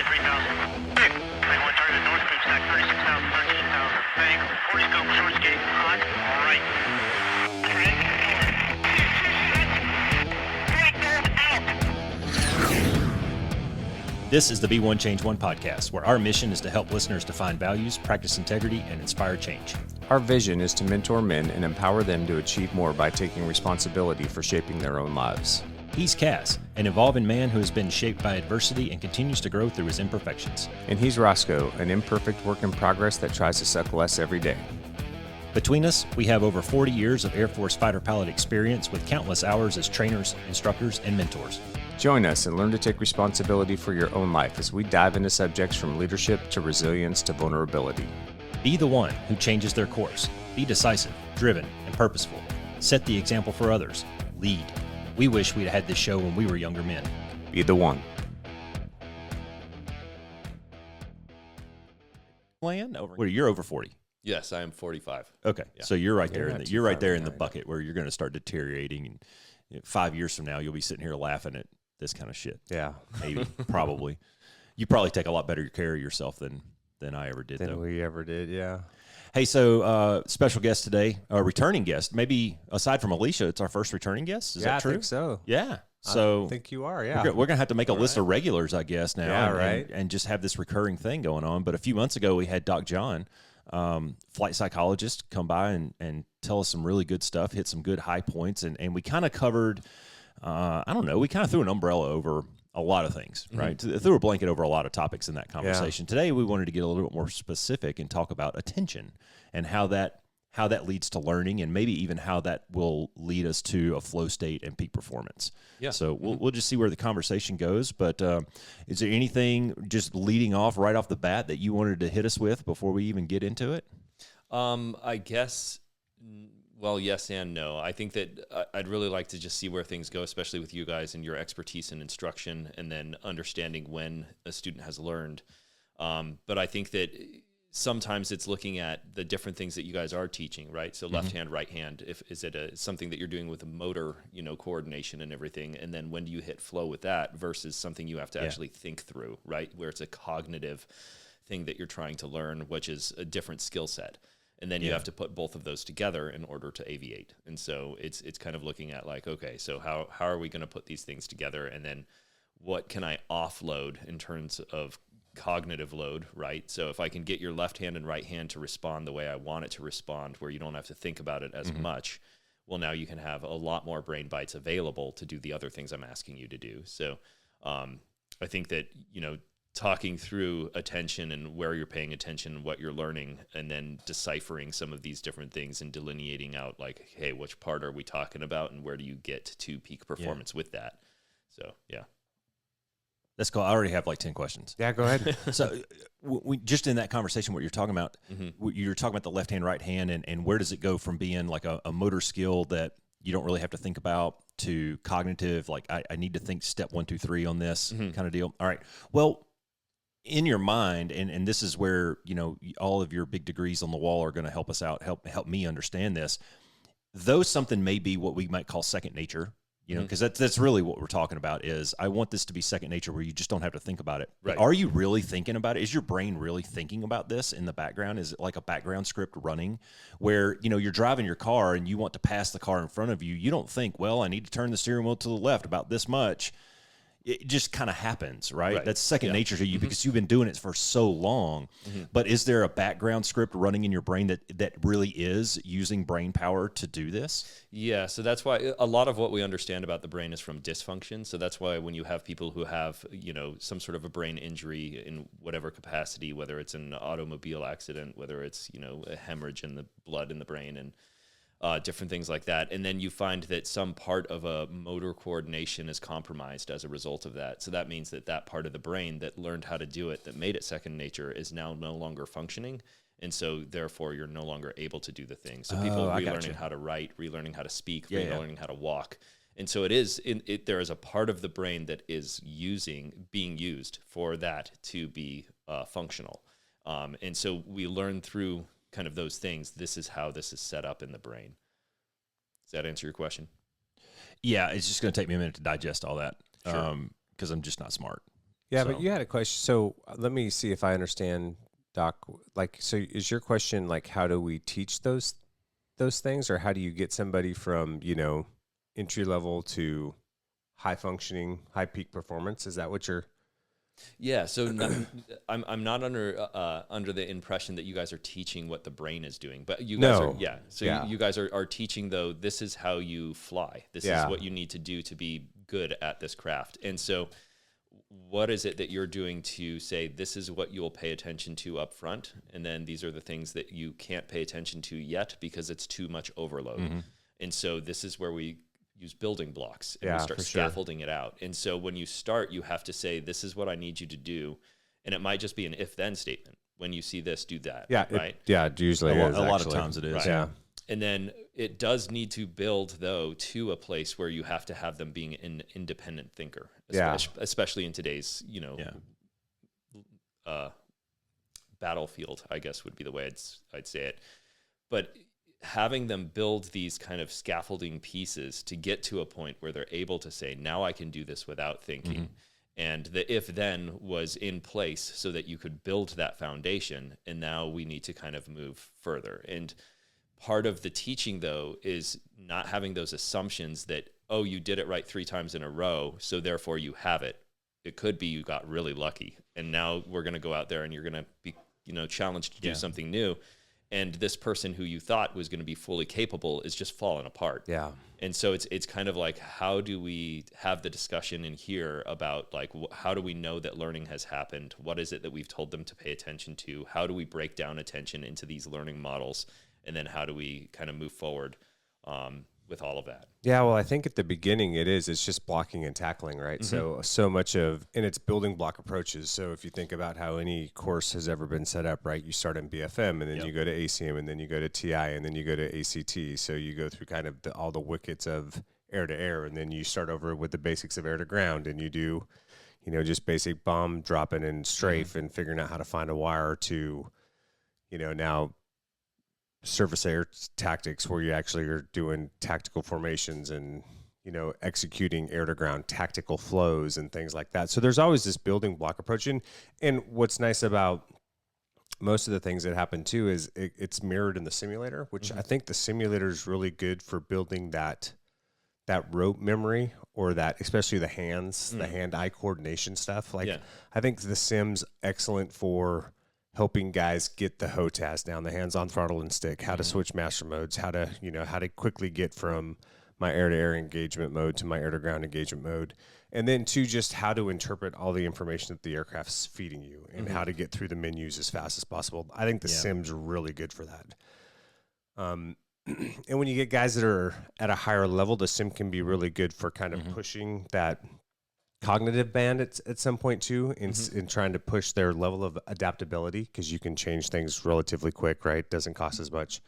23,000. Big. 21 target north, move stack 36,000, 13,000. Bang. 40 scope, short skate, hot, right. Right, This is the Be One Change One podcast, where our mission is to help listeners define values, practice integrity, and inspire change. Our vision is to mentor men and empower them to achieve more by taking responsibility for shaping their own lives. He's CAS, an evolving man who has been shaped by adversity and continues to grow through his imperfections. And he's Roscoe, an imperfect work in progress that tries to suck less every day. Between us, we have over 40 years of Air Force fighter pilot experience with countless hours as trainers, instructors, and mentors. Join us and learn to take responsibility for your own life as we dive into subjects from leadership to resilience to vulnerability. Be the one who changes their course. Be decisive, driven, and purposeful. Set the example for others. Lead. We wish we'd had this show when we were younger men. Be the one. Land over. Well, you're over 40. Yes, I am 45. Okay, Yeah. so you're right there. You're right there in the behind. bucket where you're going to start deteriorating, and 5 years from now, you'll be sitting here laughing at this kind of shit. Yeah. Maybe, probably. You probably take a lot better care of yourself than I ever did, Than though. we ever did, yeah. Hey, so special guest today, a returning guest. Maybe aside from Alicia, it's our first returning guest. Is that true? I think so. Yeah. So I think you are, yeah. we're going to have to make a list of regulars, I guess, now. Yeah, and, right. and just have this recurring thing going on. But a few months ago, we had Doc Jon, flight psychologist, come by and tell us some really good stuff, hit some good high points. And we kind of covered, I don't know, we kind of threw an umbrella over a lot of things, right? Threw a blanket over a lot of topics in that conversation. Today, we wanted to get a little bit more specific and talk about attention and how that leads to learning, and maybe even how that will lead us to a flow state and peak performance. Yeah. So we'll just see where the conversation goes. But is there anything just leading off right off the bat that you wanted to hit us with before we even get into it? I guess, well, yes and no. I think that I'd really like to just see where things go, especially with you guys and your expertise in instruction, and then understanding when a student has learned. But I think that sometimes it's looking at the different things that you guys are teaching, right? So left hand, right hand. Is it something that you're doing with a motor, coordination and everything? And then when do you hit flow with that versus something you have to actually think through, right? Where it's a cognitive thing that you're trying to learn, which is a different skill set. And then you have to put both of those together in order to aviate. And so it's kind of looking at like, okay, so how are we going to put these things together? And then what can I offload in terms of cognitive load, right? So if I can get your left hand and right hand to respond the way I want it to respond, where you don't have to think about it as much, well, now you can have a lot more brain bites available to do the other things I'm asking you to do. So I think that, talking through attention and where you're paying attention, what you're learning, and then deciphering some of these different things and delineating out like, hey, which part are we talking about and where do you get to peak performance with that? So, yeah. That's cool. I already have like 10 questions. Yeah, go ahead. So we just in that conversation, what you're talking about, you're talking about the left hand, right hand, and where does it go from being like a motor skill that you don't really have to think about to cognitive, like I need to think step 1, 2, 3 on this kind of deal. All right. Well, in your mind, and this is where, all of your big degrees on the wall are going to help us out, help me understand this. Though something may be what we might call second nature, because that's really what we're talking about is I want this to be second nature where you just don't have to think about it. Right. But are you really thinking about it? Is your brain really thinking about this in the background? Is it like a background script running where, you're driving your car and you want to pass the car in front of you? You don't think, well, I need to turn the steering wheel to the left about this much. It just kind of happens, right? That's second nature to you because you've been doing it for so long. But is there a background script running in your brain that really is using brain power to do this? Yeah, so that's why a lot of what we understand about the brain is from dysfunction. So that's why when you have people who have, some sort of a brain injury in whatever capacity, whether it's an automobile accident, whether it's, a hemorrhage in the blood in the brain and different things like that. And then you find that some part of a motor coordination is compromised as a result of that. So that means that part of the brain that learned how to do it, that made it second nature, is now no longer functioning. And so therefore you're no longer able to do the thing. So people relearning how to write, relearning how to speak, relearning how to walk. And so there is a part of the brain that is being used for that to be functional. And so we learn through kind of those things. This is how this is set up in the brain. Does that answer your question? Yeah, it's just going to take me a minute to digest all that. Sure. Because I'm just not smart. Yeah, So- but you had a question. So let me see if I understand, Doc. Like, so is your question like, how do we teach those things, or how do you get somebody from, you know, entry level to high functioning, high peak performance? Is that what you're? Yeah, so I'm not under the impression that you guys are teaching what the brain is doing, but you guys No. are, yeah. So Yeah. you guys are teaching, though, this is how you fly. This is Yeah. what you need to do to be good at this craft. And so what is it that you're doing to say, this is what you'll pay attention to up front, and then these are the things that you can't pay attention to yet because it's too much overload. Mm-hmm. And so this is where we use building blocks and Yeah, we start for sure. scaffolding it out. And so when you start, you have to say, this is what I need you to do. And it might just be an if-then statement. When you see this, do that. Yeah. Right. It usually a is. lot of actually. times it is. Right. Yeah. And then it does need to build, though, to a place where you have to have them being an independent thinker, Yeah. especially in today's, you know, battlefield, I guess would be the way I'd say it. But having them build these kind of scaffolding pieces to get to a point where they're able to say, now I can do this without thinking. Mm-hmm. And the if then was in place so that you could build that foundation. And now we need to kind of move further. And part of the teaching, though, is not having those assumptions that, oh, you did it right 3 times in a row, so therefore you have it. It could be you got really lucky. And now we're going to go out there and you're going to be, you know, challenged to do something new. And this person who you thought was going to be fully capable is just falling apart. Yeah. And so it's kind of like, how do we have the discussion in here about, like, how do we know that learning has happened? What is it that we've told them to pay attention to? How do we break down attention into these learning models? And then how do we kind of move forward with all of that? Yeah, well, I think at the beginning it's just blocking and tackling, right? So much of, and it's building block approaches. So if you think about how any course has ever been set up, right? You start in BFM, and then you go to ACM, and then you go to TI, and then you go to ACT. So you go through kind of all the wickets of air to air, and then you start over with the basics of air to ground, and you do, you know, just basic bomb dropping and strafe and figuring out how to find a wire to, you know, now surface air tactics, where you actually are doing tactical formations and, you know, executing air to ground tactical flows and things like that. So there's always this building block approach. And what's nice about most of the things that happen too is it's mirrored in the simulator, which I think the simulator is really good for building that rope memory, or that, especially the hands, the hand-eye coordination stuff. Like, I think the sim's excellent for helping guys get the HOTAS down, the hands-on throttle and stick, how to switch master modes, how to quickly get from my air-to-air engagement mode to my air-to-ground engagement mode, and then to just how to interpret all the information that the aircraft's feeding you, and how to get through the menus as fast as possible. I think the sim's really good for that. And when you get guys that are at a higher level, the sim can be really good for kind of pushing that cognitive band at some point too, in trying to push their level of adaptability, because you can change things relatively quick, right? Doesn't cost as much.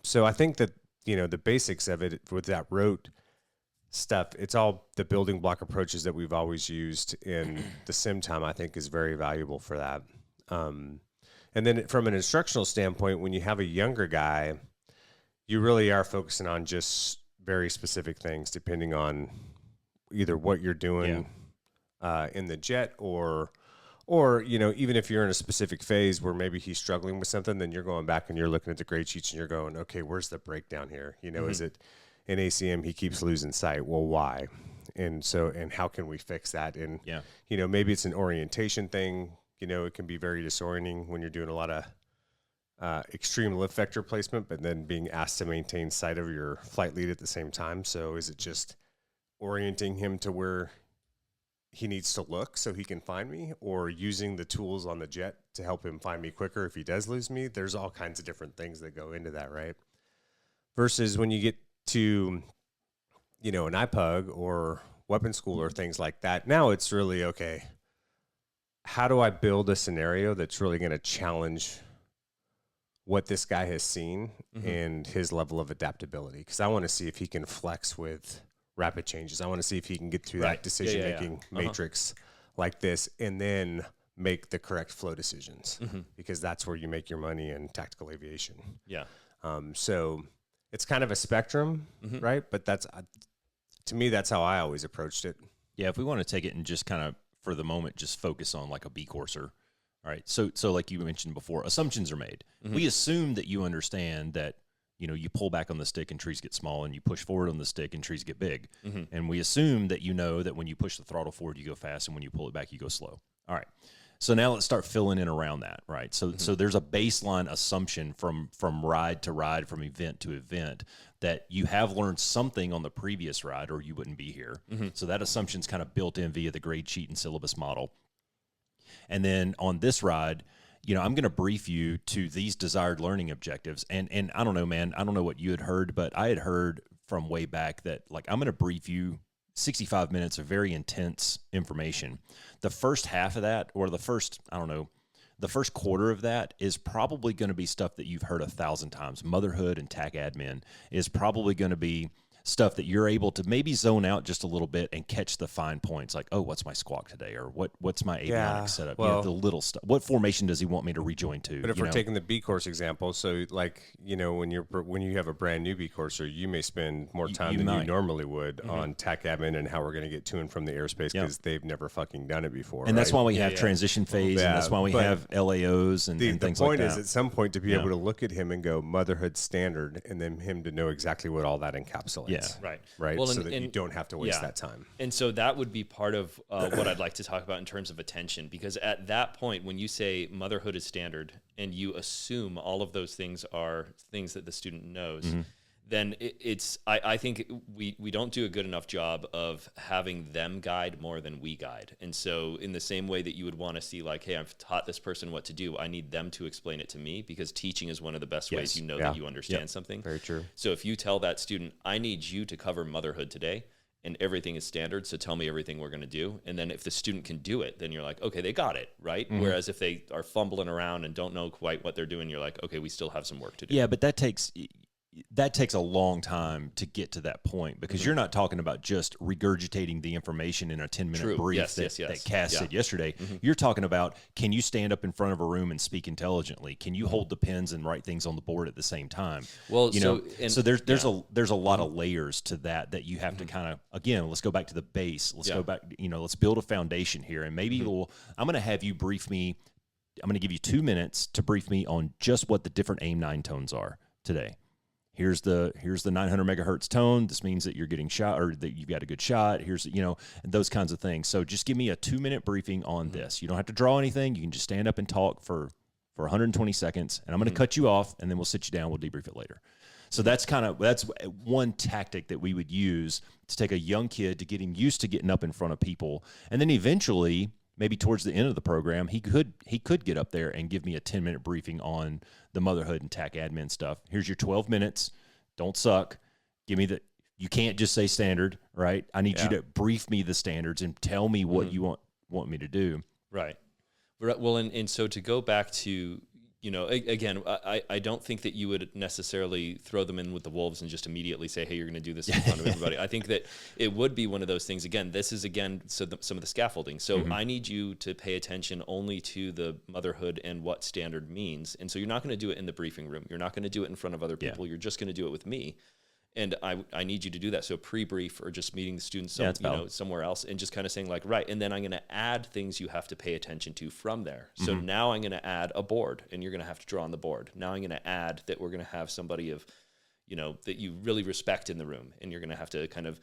So I think that, you know, the basics of it with that rote stuff, it's all the building block approaches that we've always used in the sim time, I think is very valuable for that. And then from an instructional standpoint, when you have a younger guy, you really are focusing on just very specific things, depending on either what you're doing in the jet, or, you know, even if you're in a specific phase where maybe he's struggling with something, then you're going back and you're looking at the grade sheets and you're going, okay, where's the breakdown here? You know, is it in ACM he keeps losing sight? Well, why? And how can we fix that? And, you know, maybe it's an orientation thing. You know, it can be very disorienting when you're doing a lot of extreme lift vector placement, but then being asked to maintain sight of your flight lead at the same time. So is it just orienting him to where he needs to look so he can find me, or using the tools on the jet to help him find me quicker if he does lose me? There's all kinds of different things that go into that, right? Versus when you get to, you know, an IPUG or weapon school or things like that, now it's really, okay, how do I build a scenario that's really going to challenge what this guy has seen and his level of adaptability? Because I want to see if he can flex with rapid changes. I want to see if he can get through that decision-making matrix like this, and then make the correct flow decisions, because that's where you make your money in tactical aviation. Yeah. So it's kind of a spectrum, right? But that's, to me, that's how I always approached it. Yeah, if we want to take it and just kind of for the moment just focus on like a B courser. All right. So like you mentioned before, assumptions are made. We assume that you understand that, you pull back on the stick and trees get small, and you push forward on the stick and trees get big. And we assume that you know that when you push the throttle forward, you go fast, and when you pull it back, you go slow. All right. So now let's start filling in around that, right? So there's a baseline assumption from ride to ride, from event to event, that you have learned something on the previous ride or you wouldn't be here. So that assumption's kind of built in via the grade sheet and syllabus model. And then on this ride, I'm going to brief you to these desired learning objectives. And I don't know, man, I don't know what you had heard, but I had heard from way back that, like, I'm going to brief you 65 minutes of very intense information. The first half of that, or the first quarter of that, is probably going to be stuff that you've heard 1,000 times. Motherhood and TAC admin is probably going to be stuff that you're able to maybe zone out just a little bit and catch the fine points, like, oh, what's my squawk today, or what's my avionics setup? Well, the little stuff. What formation does he want me to rejoin to? But if we're taking the B course example, so like, when you have a brand new B courser, you may spend more time than you normally would on TAC admin and how we're going to get to and from the airspace, because they've never fucking done it before. And that's why we have transition phase, and that's why we have LAOs and things like that. The point is, at some point, to be able to look at him and go motherhood standard, and then him to know exactly what all that encapsulates. Yeah. Right. Well, so that you don't have to waste that time. And so that would be part of what I'd like to talk about in terms of attention, because at that point, when you say motherhood is standard and you assume all of those things are things that the student knows, then I think we don't do a good enough job of having them guide more than we guide. And so in the same way that you would want to see, like, hey, I've taught this person what to do, I need them to explain it to me, because teaching is one of the best ways that you understand something. Very true. So if you tell that student, I need you to cover motherhood today, and everything is standard, so tell me everything we're going to do. And then if the student can do it, then you're like, okay, they got it, right? Whereas if they are fumbling around and don't know quite what they're doing, you're like, okay, we still have some work to do. Yeah, but that takes a long time to get to that point, because you're not talking about just regurgitating the information in a 10-minute brief that CAS said yesterday. You're talking about, can you stand up in front of a room and speak intelligently? Can you hold the pens and write things on the board at the same time? Well, so there's a lot of layers to that you have to kind of, again, let's go back to the base. Let's go back, let's build a foundation here, and maybe I'm going to have you brief me. I'm going to give you 2 minutes to brief me on just what the different AIM 9 tones are today. Here's the 900 megahertz tone. This means that you're getting shot, or that you've got a good shot. Here's, and those kinds of things. So just give me a 2-minute briefing on this. You don't have to draw anything. You can just stand up and talk for 120 seconds, and I'm going to cut you off, and then we'll sit you down. We'll debrief it later. So that's one tactic that we would use to take a young kid to get him used to getting up in front of people, and then eventually, maybe towards the end of the program, he could get up there and give me a 10-minute briefing on the motherhood and TAC admin stuff. Here's your 12 minutes. Don't suck. Give me you can't just say standard, right? I need you to brief me the standards and tell me what you want me to do. Right. Well, and so to go back to, again, I don't think that you would necessarily throw them in with the wolves and just immediately say, hey, you're going to do this in front of everybody. I think that it would be one of those things. Again, this is, some of the scaffolding. So I need you to pay attention only to the motherhood and what standard means. And so you're not going to do it in the briefing room. You're not going to do it in front of other people. You're just going to do it with me. And I need you to do that. So pre-brief, or just meeting the students somewhere else, and just kind of saying, like, right, and then I'm going to add things you have to pay attention to from there. So now I'm going to add a board, and you're going to have to draw on the board. Now I'm going to add that we're going to have somebody that you really respect in the room, and you're going to have to kind of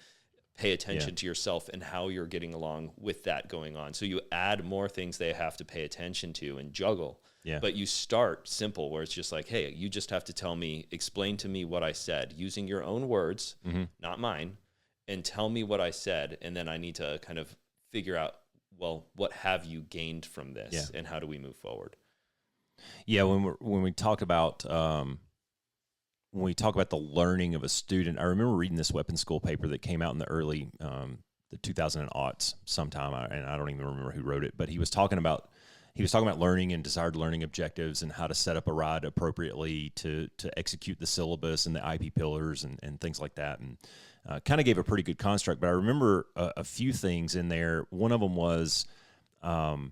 pay attention to yourself and how you're getting along with that going on. So you add more things they have to pay attention to and juggle. Yeah. But you start simple, where it's just like, hey, you just have to explain to me what I said using your own words, not mine, and tell me what I said. And then I need to kind of figure out, well, what have you gained from this, and how do we move forward? Yeah. When we talk about the learning of a student, I remember reading this weapons school paper that came out in the early, the 2000s sometime, and I don't even remember who wrote it, but he was talking about learning and desired learning objectives, and how to set up a ride appropriately to execute the syllabus and the IP pillars and things like that. And kind of gave a pretty good construct. But I remember a few things in there. One of them was the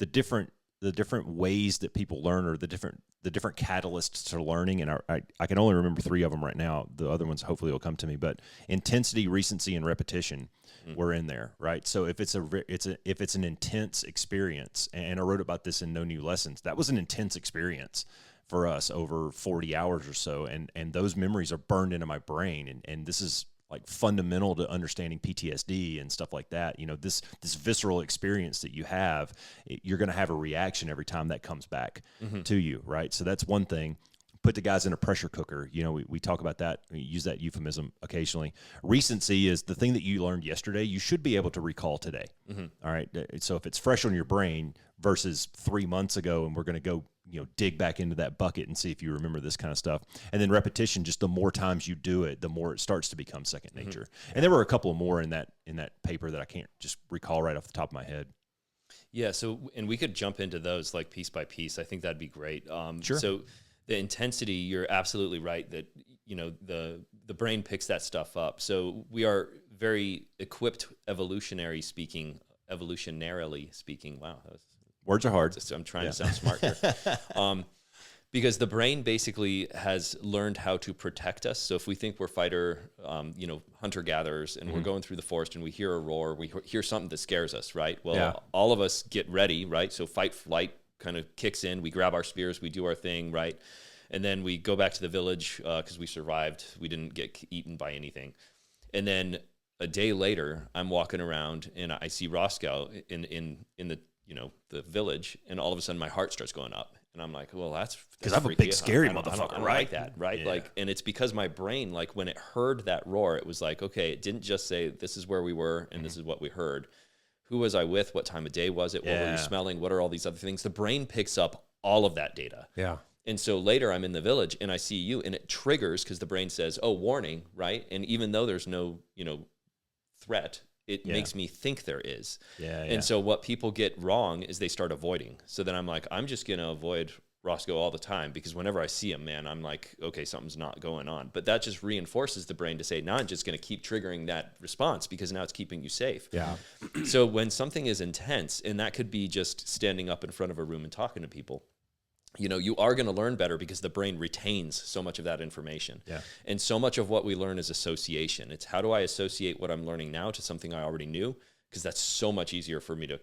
different ways that people learn, or the different the different catalysts to learning, and I can only remember 3 of them right now. The other ones hopefully will come to me, but intensity, recency, and repetition were in there, right? So if it's an intense experience, and I wrote about this in No New Lessons, that was an intense experience for us over 40 hours or so, and those memories are burned into my brain, and this is like fundamental to understanding PTSD and stuff like that. You know, this visceral experience that you have, you're going to have a reaction every time that comes back to you, right? So that's one thing. Put the guys in a pressure cooker. You know, we talk about that. We use that euphemism occasionally. Recency is the thing that you learned yesterday, you should be able to recall today. All right. So if it's fresh on your brain versus 3 months ago, and we're going to go, dig back into that bucket and see if you remember this kind of stuff. And then repetition, just the more times you do it, the more it starts to become second nature. And there were a couple more in that paper that I can't just recall right off the top of my head. Yeah. So, and we could jump into those like piece by piece. I think that'd be great. Sure. So the intensity, you're absolutely right that, the brain picks that stuff up. So we are very equipped evolutionarily speaking. Wow. That was, words are hard. I'm trying to sound smart here. Because the brain basically has learned how to protect us. So if we think we're hunter-gatherers, and we're going through the forest and we hear a roar, we hear something that scares us, right? Well, all of us get ready, right? So fight, flight kind of kicks in. We grab our spears, we do our thing, right? And then we go back to the village because we survived. We didn't get eaten by anything. And then a day later, I'm walking around and I see Roscoe in the the village, and all of a sudden my heart starts going up, and I'm like, well, that's because I'm a big scary motherfucker, I don't right? like that, right? Yeah. Like, and it's because my brain, like when it heard that roar, it was like, okay, it didn't just say this is where we were and this is what we heard. Who was I with? What time of day was it? What were you smelling? What are all these other things? The brain picks up all of that data. Yeah. And so later I'm in the village and I see you, and it triggers because the brain says, oh, warning, right? And even though there's no, threat, it makes me think there is. And so what people get wrong is they start avoiding. So then I'm like, I'm just going to avoid Roscoe all the time, because whenever I see him, man, I'm like, okay, something's not going on. But that just reinforces the brain to say, now I'm just going to keep triggering that response because now it's keeping you safe. Yeah. So when something is intense, and that could be just standing up in front of a room and talking to people, you are going to learn better because the brain retains so much of that information. Yeah. And so much of what we learn is association. It's how do I associate what I'm learning now to something I already knew? Because that's so much easier for me to,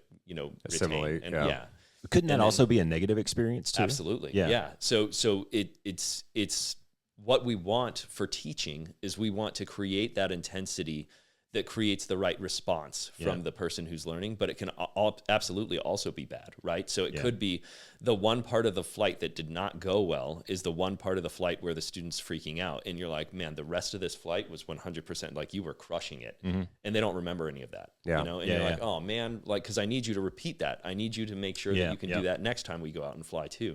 assimilate. Retain. And couldn't that also be a negative experience too? Absolutely. Yeah. So it's what we want for teaching is we want to create that intensity that creates the right response from the person who's learning, but it can absolutely also be bad, right? So it could be the one part of the flight that did not go well is the one part of the flight where the student's freaking out. And you're like, man, the rest of this flight was 100%, like you were crushing it. And they don't remember any of that, And you're like, oh man, like, cause I need you to repeat that. I need you to make sure that you can do that next time we go out and fly too.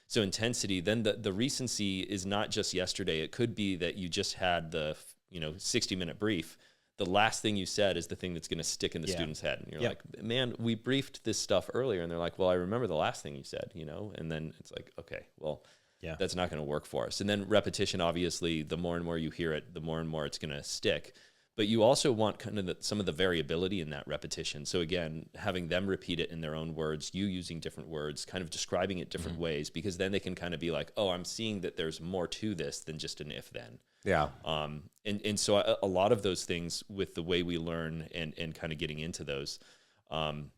So intensity, then the recency is not just yesterday. It could be that you just had the, 60-minute brief. The last thing you said is the thing that's going to stick in the student's head. And you're like, man, we briefed this stuff earlier. And they're like, well, I remember the last thing you said, and then it's like, okay, well, that's not going to work for us. And then repetition, obviously, the more and more you hear it, the more and more it's going to stick. But you also want kind of some of the variability in that repetition. So again, having them repeat it in their own words, you using different words, kind of describing it different ways, because then they can kind of be like, oh, I'm seeing that there's more to this than just an if-then. Yeah. And so a lot of those things with the way we learn and kind of getting into those, I'm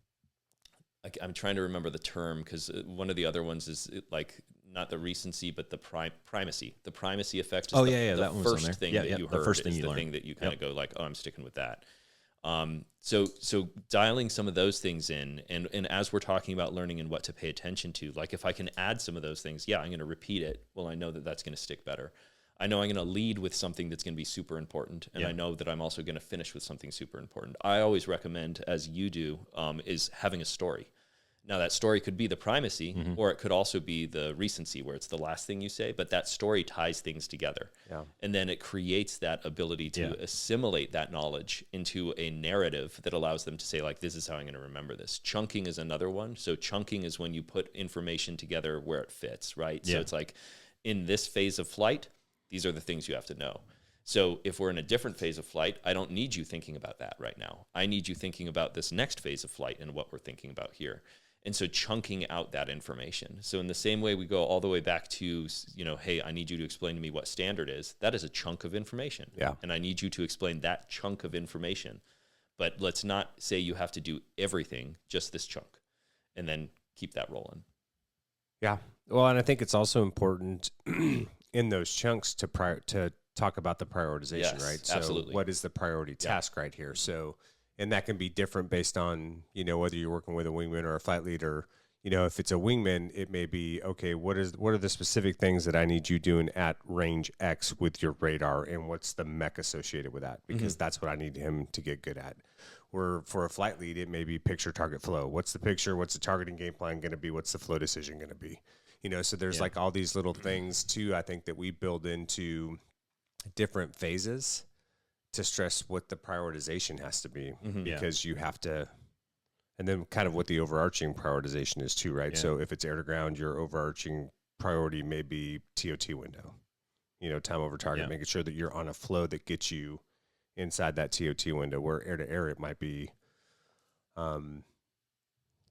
trying to remember the term, because one of the other ones is like not the recency, but the primacy. The primacy effect is the first thing that you heard, the first thing is the thing that you kind of go like, oh, I'm sticking with that. So dialing some of those things in, and as we're talking about learning and what to pay attention to, like if I can add some of those things, I'm going to repeat it. Well, I know that that's going to stick better. I know I'm going to lead with something that's going to be super important, and I know that I'm also going to finish with something super important. I always recommend, as you do, is having a story. Now, that story could be the primacy, or it could also be the recency, where it's the last thing you say, but that story ties things together. Yeah. And then it creates that ability to assimilate that knowledge into a narrative that allows them to say, like, this is how I'm going to remember this. Chunking is another one. So chunking is when you put information together where it fits, right? So it's like, in this phase of flight, these are the things you have to know. So if we're in a different phase of flight, I don't need you thinking about that right now. I need you thinking about this next phase of flight and what we're thinking about here. And so chunking out that information. So in the same way we go all the way back to, hey, I need you to explain to me what standard is. That is a chunk of information. Yeah. And I need you to explain that chunk of information. But let's not say you have to do everything, just this chunk, and then keep that rolling. Yeah. Well, and I think it's also important in those chunks to talk about the prioritization, Yes, right? So absolutely. what is the priority task right here? So, and that can be different based on, whether you're working with a wingman or a flight leader. If it's a wingman, it may be, okay, what are the specific things that I need you doing at range X with your radar, and what's the mech associated with that? Because that's what I need him to get good at. Where for a flight lead, it may be picture, target, flow. What's the picture? What's the targeting game plan going to be? What's the flow decision going to be? So there's like all these little things too, I think, that we build into different phases to stress what the prioritization has to be, because you have to. And then kind of what the overarching prioritization is too, right? Yeah. So if it's air to ground, your overarching priority may be TOT window, time over target, making sure that you're on a flow that gets you inside that TOT window. Where air to air, it might be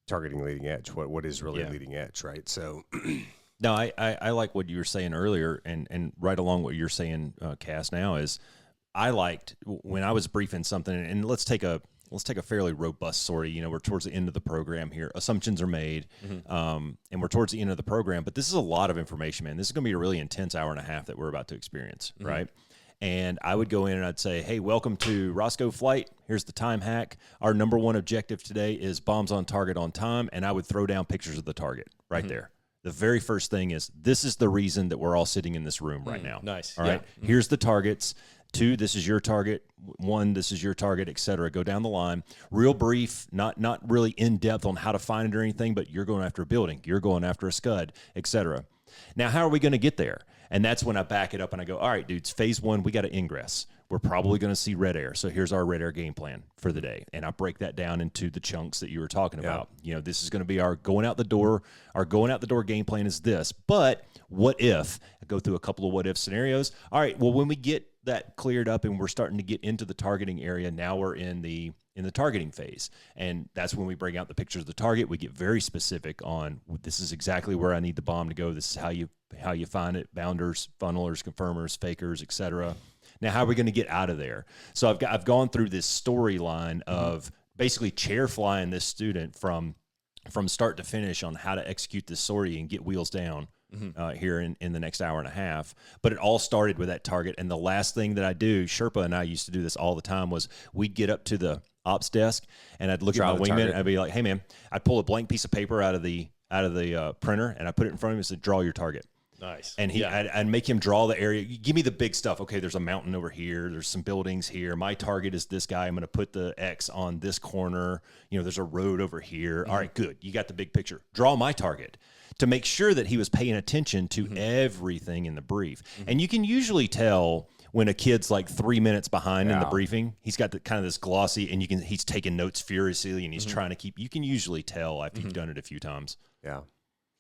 targeting leading edge. What is really leading edge, right? So No, I like what you were saying earlier, and right along what you're saying, Cass, now is I liked when I was briefing something, and let's take a fairly robust story. We're towards the end of the program here. Assumptions are made, and we're towards the end of the program. But this is a lot of information, man. This is going to be a really intense hour and a half that we're about to experience, right? And I would go in and I'd say, hey, welcome to Roscoe Flight. Here's the time hack. Our number one objective today is bombs on target on time. And I would throw down pictures of the target right there. The very first thing is, this is the reason that we're all sitting in this room right now. Nice. All right. Here's the targets. 2, this is your target. 1, this is your target, et cetera. Go down the line. Real brief, not really in depth on how to find it or anything, but you're going after a building. You're going after a scud, et cetera. Now, how are we going to get there? And that's when I back it up and I go, all right, dudes, phase 1, we got to ingress. We're probably going to see red air. So here's our red air game plan for the day. And I break that down into the chunks that you were talking about. This is going to be our going out the door. Our going out the door game plan is this. But what if? I go through a couple of what if scenarios. All right, well, when we get that cleared up and we're starting to get into the targeting area, now we're in the targeting phase. And that's when we bring out the pictures of the target. We get very specific on, this is exactly where I need the bomb to go. This is how you find it: bounders, funnelers, confirmers, fakers, et cetera. Now, how are we going to get out of there? So I've gone through this storyline of basically chair flying this student from start to finish on how to execute this sortie and get wheels down here in the next hour and a half. But it all started with that target. And the last thing that I do, Sherpa and I used to do this all the time, was we'd get up to the ops desk and I'd look at my wingman and I'd be like, hey man, I'd pull a blank piece of paper out of the printer and I put it in front of him and said, draw your target. Nice. And I'd make him draw the area. Give me the big stuff. Okay, there's a mountain over here. There's some buildings here. My target is this guy. I'm going to put the X on this corner. There's a road over here. All right, good. You got the big picture. Draw my target, to make sure that he was paying attention to everything in the brief. And you can usually tell when a kid's like 3 minutes behind in the briefing. He's got kind of this glossy, and he's taking notes furiously, and he's trying to keep. You can usually tell after you've done it a few times. Yeah,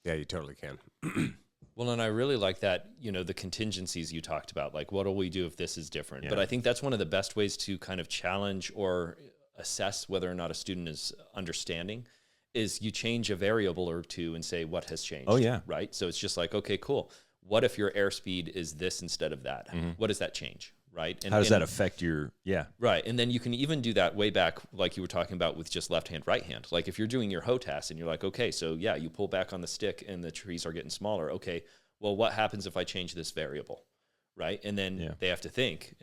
you totally can. Well, and I really like that, the contingencies you talked about, like what will we do if this is different? But I think that's one of the best ways to kind of challenge or assess whether or not a student is understanding, is you change a variable or two and say, what has changed? Oh, yeah. Right? So it's just like, okay, cool. What if your airspeed is this instead of that? What does that change? Right? And how does that affect your, Right. And then you can even do that way back, like you were talking about with just left hand, right hand. Like if you're doing your HOTAS and you're like, okay, so you pull back on the stick and the trees are getting smaller. Okay, well, what happens if I change this variable? Right. And then they have to think,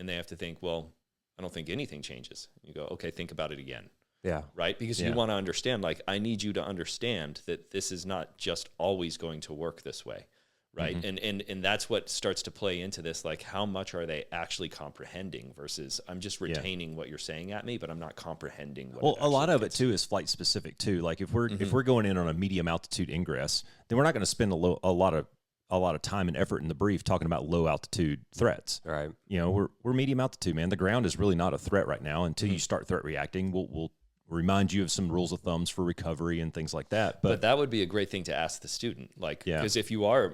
well, I don't think anything changes. You go, okay, think about it again. Yeah. Right. Because you want to understand, like, I need you to understand that this is not just always going to work this way. Right. And that's what starts to play into this, like, how much are they actually comprehending versus I'm just retaining what you're saying at me, but I'm not comprehending what. Well, a lot of it too is flight specific too. Like if we're going in on a medium altitude ingress, then we're not going to spend a lot of time and effort in the brief talking about low altitude threats. All right. We're medium altitude, man. The ground is really not a threat right now until you start threat reacting. remind you of some rules of thumbs for recovery and things like that. But that would be a great thing to ask the student, like, because if you are,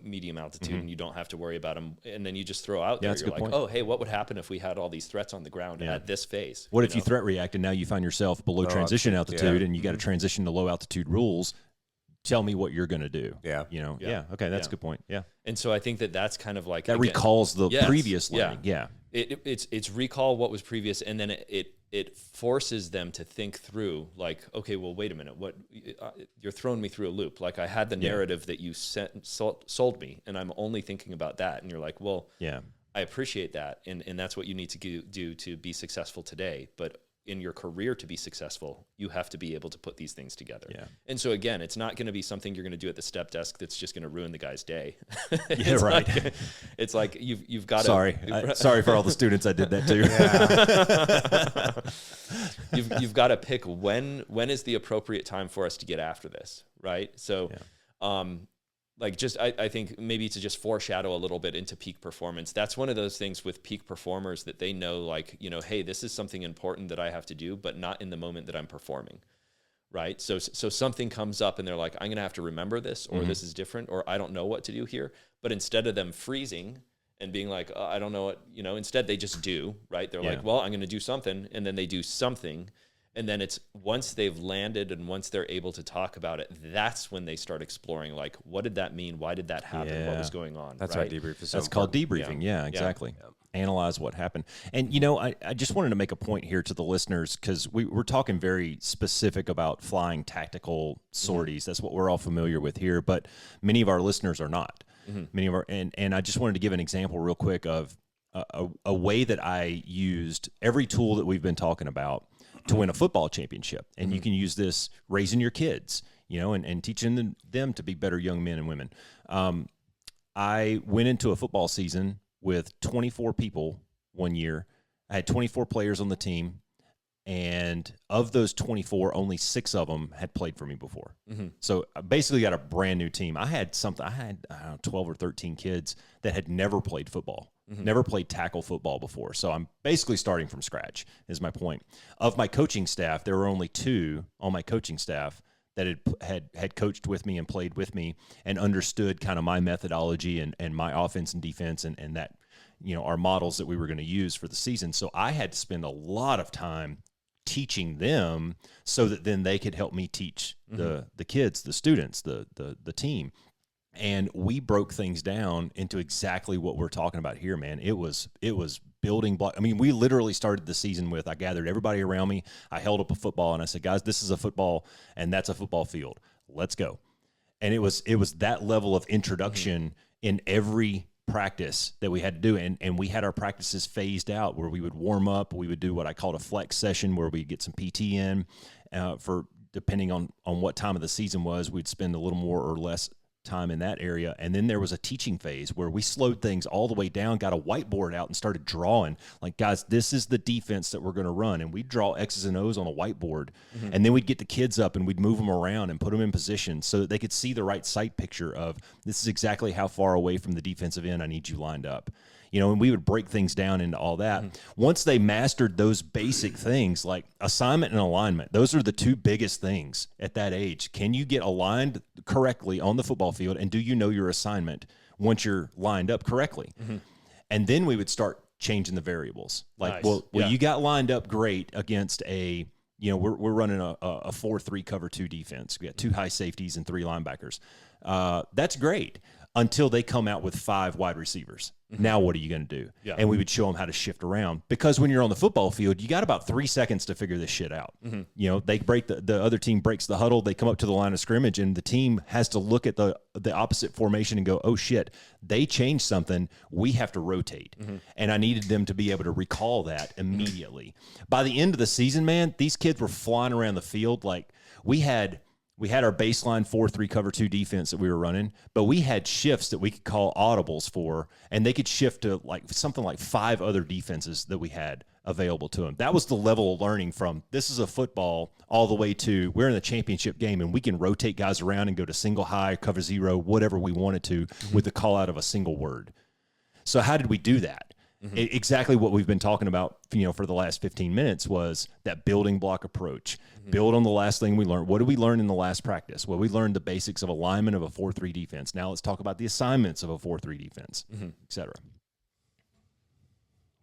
medium altitude and you don't have to worry about them, and then you just throw out there, you're like, oh, hey, what would happen if we had all these threats on the ground at this phase? What if you threat react and now you find yourself below transition altitude and you got to transition to low altitude rules? Tell me what you're going to do. Yeah. Okay. That's a good point. Yeah. And so I think that's kind of like, that recalls the previous learning. Yeah. It's recall what was previous. And then it forces them to think through, like, okay, well, wait a minute, what you're throwing me through a loop. Like, I had the narrative that you sold me, and I'm only thinking about that. And you're like, well, I appreciate that. And that's what you need to do to be successful today. But in your career to be successful, you have to be able to put these things together. Yeah. And so again, it's not going to be something you're going to do at the step desk that's just going to ruin the guy's day. It's like you've got to. Sorry for all the students I did that to. You've got to pick when is the appropriate time for us to get after this, right? So, I think maybe to just foreshadow a little bit into peak performance. That's one of those things with peak performers that they know, like, hey, this is something important that I have to do, but not in the moment that I'm performing, right? So something comes up and they're like, I'm going to have to remember this, or this is different, or I don't know what to do here. But instead of them freezing and being like, I don't know what, instead they just do, right? They're like, well, I'm going to do something. And then they do something. And then it's once they've landed and once they're able to talk about it, that's when they start exploring, like, what did that mean? Why did that happen? What was going on? That's right? Why debrief is so called debriefing. Yeah, exactly. Yeah. Analyze what happened. And, I just wanted to make a point here to the listeners, because we're talking very specific about flying tactical sorties. That's what we're all familiar with here. But many of our listeners are not. Many of our, and I just wanted to give an example real quick of a way that I used every tool that we've been talking about to win a football championship. And you can use this raising your kids, and teaching them to be better young men and women. I went into a football season with 24 people one year. I had 24 players on the team. And of those 24, only 6 of them had played for me before. So I basically got a brand new team. I had 12 or 13 kids that had never played football. Never played tackle football before. So I'm basically starting from scratch, is my point. Of my coaching staff, there were only 2 on my coaching staff that had coached with me and played with me and understood kind of my methodology and my offense and defense and that, our models that we were going to use for the season. So I had to spend a lot of time teaching them so that then they could help me teach the kids, the students, the team. And we broke things down into exactly what we're talking about here, man. It was building block. I mean, we literally started the season with, I gathered everybody around me. I held up a football and I said, guys, this is a football and that's a football field. Let's go. And it was that level of introduction in every practice that we had to do. And we had our practices phased out where we would warm up. We would do what I called a flex session where we'd get some PT in for depending on what time of the season was, we'd spend a little more or less time in that area. And then there was a teaching phase where we slowed things all the way down, got a whiteboard out and started drawing, like, guys, this is the defense that we're going to run. And we'd draw X's and O's on a whiteboard. And then we'd get the kids up and we'd move them around and put them in position so that they could see the right sight picture of, this is exactly how far away from the defensive end I need you lined up. And we would break things down into all that. Once they mastered those basic things, like assignment and alignment, those are the 2 biggest things at that age. Can you get aligned correctly on the football field, and do you know your assignment once you're lined up correctly? And then we would start changing the variables. Like, well, you got lined up great against a, we're running a 4-3 cover 2 defense. We got 2 high safeties and 3 linebackers. That's great until they come out with 5 wide receivers. Now what are you going to do? And we would show them how to shift around, because when you're on the football field, you got about 3 seconds to figure this shit out. They break the other team breaks the huddle. They come up to the line of scrimmage, and the team has to look at the opposite formation and go, oh shit, they changed something. We have to rotate. And I needed them to be able to recall that immediately. By the end of the season, man, these kids were flying around the field. Like, we had our baseline 4-3 cover 2 defense that we were running, but we had shifts that we could call audibles for, and they could shift to something like 5 other defenses that we had available to them. That was the level of learning from this is a football all the way to we're in the championship game and we can rotate guys around and go to single high, cover 0, whatever we wanted to with the call out of a single word. So how did we do that? Exactly what we've been talking about, for the last 15 minutes was that building block approach. Build on the last thing we learned. What did we learn in the last practice? Well, we learned the basics of alignment of a 4-3 defense. Now let's talk about the assignments of a 4-3 defense, et cetera.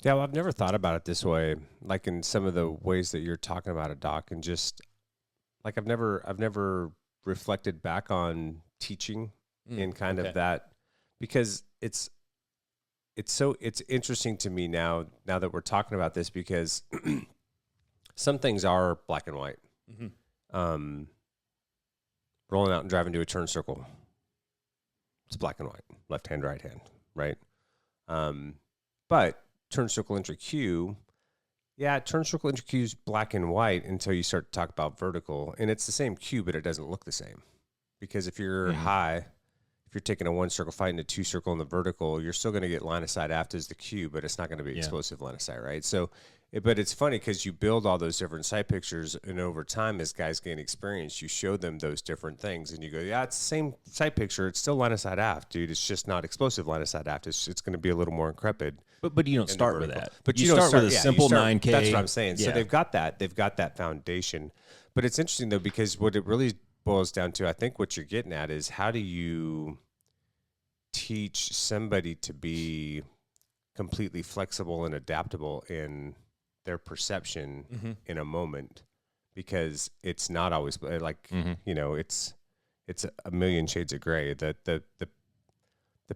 Yeah, well, I've never thought about it this way, like in some of the ways that you're talking about it, Doc, and just like I've never reflected back on teaching in kind of that, because it's interesting to me now that we're talking about this, because some things are black and white. Rolling out and driving to a turn circle, it's black and white, left hand, right hand, right? But turn circle entry cue, turn circle entry cue is black and white until you start to talk about vertical, and it's the same cue, but it doesn't look the same, because if you're high, if you're taking a 1 circle fight and a 2 circle in the vertical, you're still going to get line of sight aft as the cue, but it's not going to be explosive line of sight, right? So, but it's funny because you build all those different sight pictures, and over time, as guys gain experience, you show them those different things, and you go, yeah, it's the same sight picture. It's still line of sight aft, dude. It's just not explosive line of sight aft. It's going to be a little more intrepid. But you don't start with that. But you start with a simple 9K. That's what I'm saying. Yeah. So they've got that foundation. But it's interesting though, because what it really boils down to, I think what you're getting at is, how do you teach somebody to be completely flexible and adaptable in their perception in a moment, because it's not always like, it's a million shades of gray. The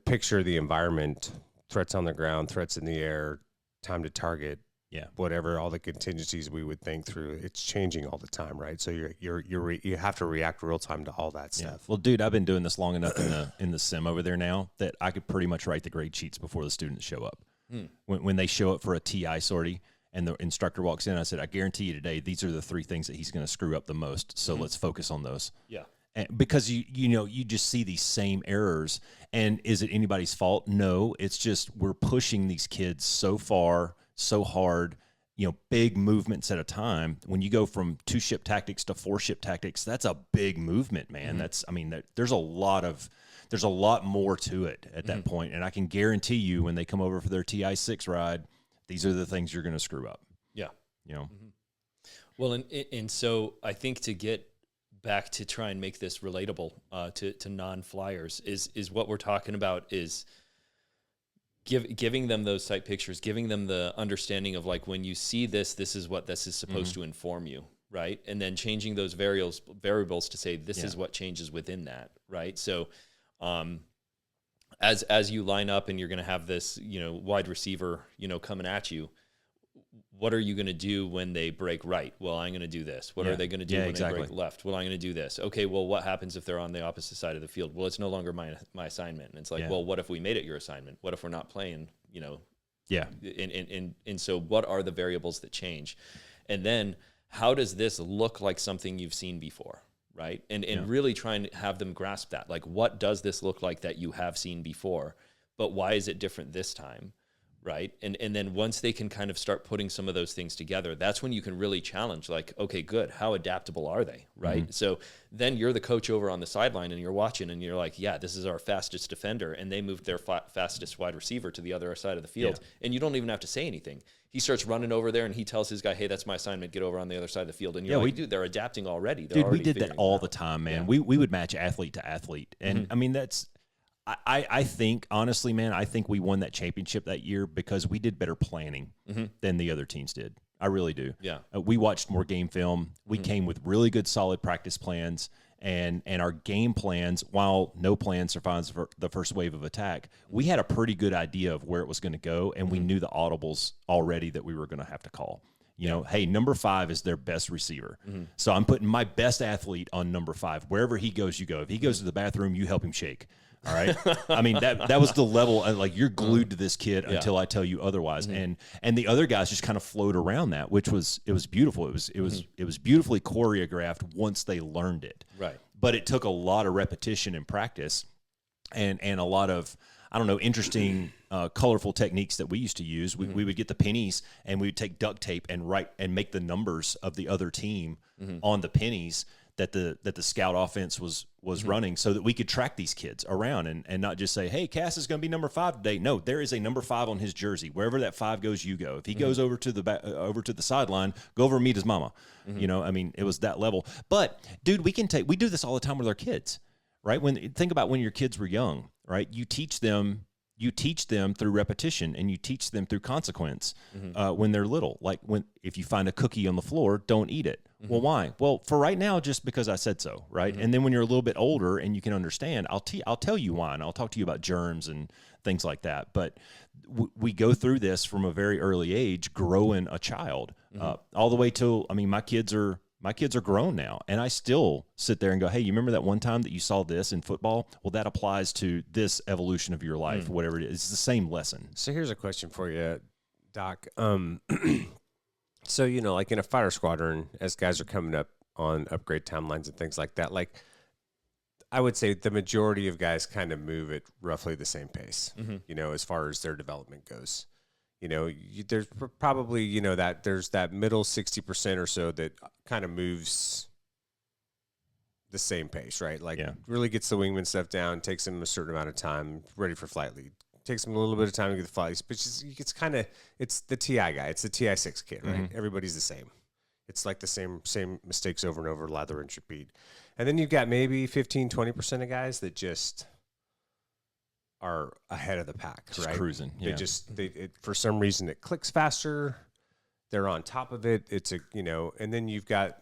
picture, the environment, threats on the ground, threats in the air, time to target, whatever, all the contingencies we would think through, it's changing all the time, right? So you have to react real time to all that stuff. Well, dude, I've been doing this long enough in the sim over there now that I could pretty much write the grade sheets before the students show up. When they show up for a TI sortie and the instructor walks in, I said, I guarantee you today, these are the 3 things that he's going to screw up the most. So let's focus on those. Yeah. And because you just see these same errors, and is it anybody's fault? No, it's just we're pushing these kids so far, so hard, big movements at a time. When you go from 2-ship tactics to 4-ship tactics, that's a big movement, man. There's a lot more to it at that point. And I can guarantee you, when they come over for their TI-6 ride, these are the things you're going to screw up. Yeah. Well, and so I think to get back to try and make this relatable to non-flyers is what we're talking about is giving them those sight pictures, giving them the understanding of, like, when you see this is what this is supposed to inform you, right? And then changing those variables to say this is what changes within that, right? So as you line up and you're going to have this, wide receiver, coming at you, what are you going to do when they break right? Well, I'm going to do this. What are they going to do when they break left? Well, I'm going to do this. Okay, well, what happens if they're on the opposite side of the field? Well, it's no longer my assignment. And it's like, well, what if we made it your assignment? What if we're not playing, Yeah. And so what are the variables that change? And then how does this look like something you've seen before, right? And really trying to have them grasp that. Like, what does this look like that you have seen before? But why is it different this time? Right. And then once they can kind of start putting some of those things together, that's when you can really challenge, like, okay, good. How adaptable are they? Right. So then you're the coach over on the sideline and you're watching and you're like, yeah, this is our fastest defender. And they moved their fastest wide receiver to the other side of the field. And you don't even have to say anything. He starts running over there and he tells his guy, hey, that's my assignment. Get over on the other side of the field. And you're like, dude, they're adapting already. They're already we did that all the time, man. We would match athlete to athlete. And I mean, I think, honestly, man, I think we won that championship that year because we did better planning than the other teams did. I really do. Yeah. We watched more game film. We came with really good, solid practice plans, and our game plans, while no plan survives the first wave of attack, we had a pretty good idea of where it was going to go, and we knew the audibles already that we were going to have to call. Hey, number 5 is their best receiver. So I'm putting my best athlete on number 5. Wherever he goes, you go. If he goes to the bathroom, you help him shake. All right. I mean, that was the level, like, you're glued to this kid until I tell you otherwise. And the other guys just kind of flowed around that, which was beautiful. It was beautifully choreographed once they learned it. Right. But it took a lot of repetition and practice and a lot of, I don't know, interesting, colorful techniques that we used to use. We would get the pennies and we would take duct tape and write and make the numbers of the other team on the pennies. that the scout offense was running, so that we could track these kids around and not just say, hey, Cass is going to be number 5 today. No, there is a number 5 on his jersey. Wherever that 5 goes, you go. If he goes over to the sideline, go over and meet his mama. You know, I mean, it was that level. But dude, we do this all the time with our kids, right? Think about when your kids were young, right? You teach them through repetition, and you teach them through consequence when they're little. Like if you find a cookie on the floor, don't eat it. Well, why? Well, for right now, just because I said so, right? And then when you're a little bit older and you can understand, I'll tell you why, and I'll talk to you about germs and things like that. But we go through this from a very early age, growing a child all the way till, I mean, my kids are grown now, and I still sit there and go, hey, you remember that one time that you saw this in football? Well, that applies to this evolution of your life, whatever it is. It's the same lesson. So here's a question for you, Doc. So, you know, like in a fighter squadron, as guys are coming up on upgrade timelines and things like that, like I would say the majority of guys kind of move at roughly the same pace, you know, as far as their development goes. You know, there's probably, you know, there's that middle 60% or so that kind of moves the same pace, right? Like really gets the wingman stuff down, takes them a certain amount of time, ready for flight lead. Takes them a little bit of time to get the flight lead, but it's the TI guy. It's the TI-6 kid, right? Everybody's the same. It's like the same mistakes over and over, lather and repeat. And then you've got maybe 15, 20% of guys that just are ahead of the pack, just right? Cruising. Yeah. For some reason it clicks faster. They're on top of it. And then you've got,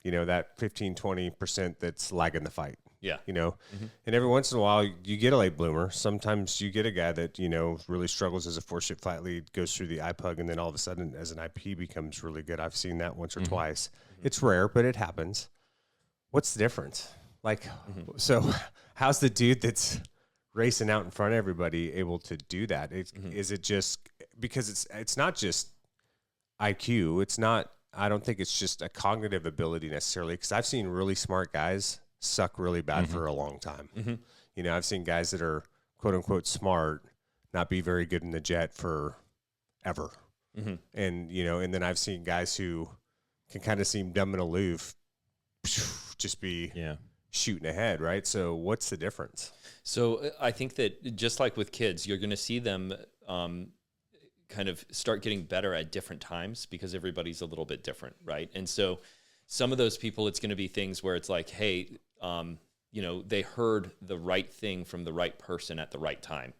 you know, that 15, 20% that's lagging the fight. Yeah. You know, and every once in a while you get a late bloomer. Sometimes you get a guy that, you know, really struggles as a 4-ship flight lead, goes through the IPUG, and then all of a sudden as an IP becomes really good. I've seen that once or twice. It's rare, but it happens. What's the difference? Like, so how's the dude that's racing out in front of everybody able to do that? Is it just because it's not just IQ? It's not, I don't think it's just a cognitive ability necessarily, because I've seen really smart guys suck really bad for a long time. You know, I've seen guys that are quote unquote smart not be very good in the jet for ever. And, you know, and then I've seen guys who can kind of seem dumb and aloof just be shooting ahead, right? So what's the difference? So I think that just like with kids, you're going to see them kind of start getting better at different times because everybody's a little bit different, right? And so some of those people, it's going to be things where it's like, hey, you know, they heard the right thing from the right person at the right time,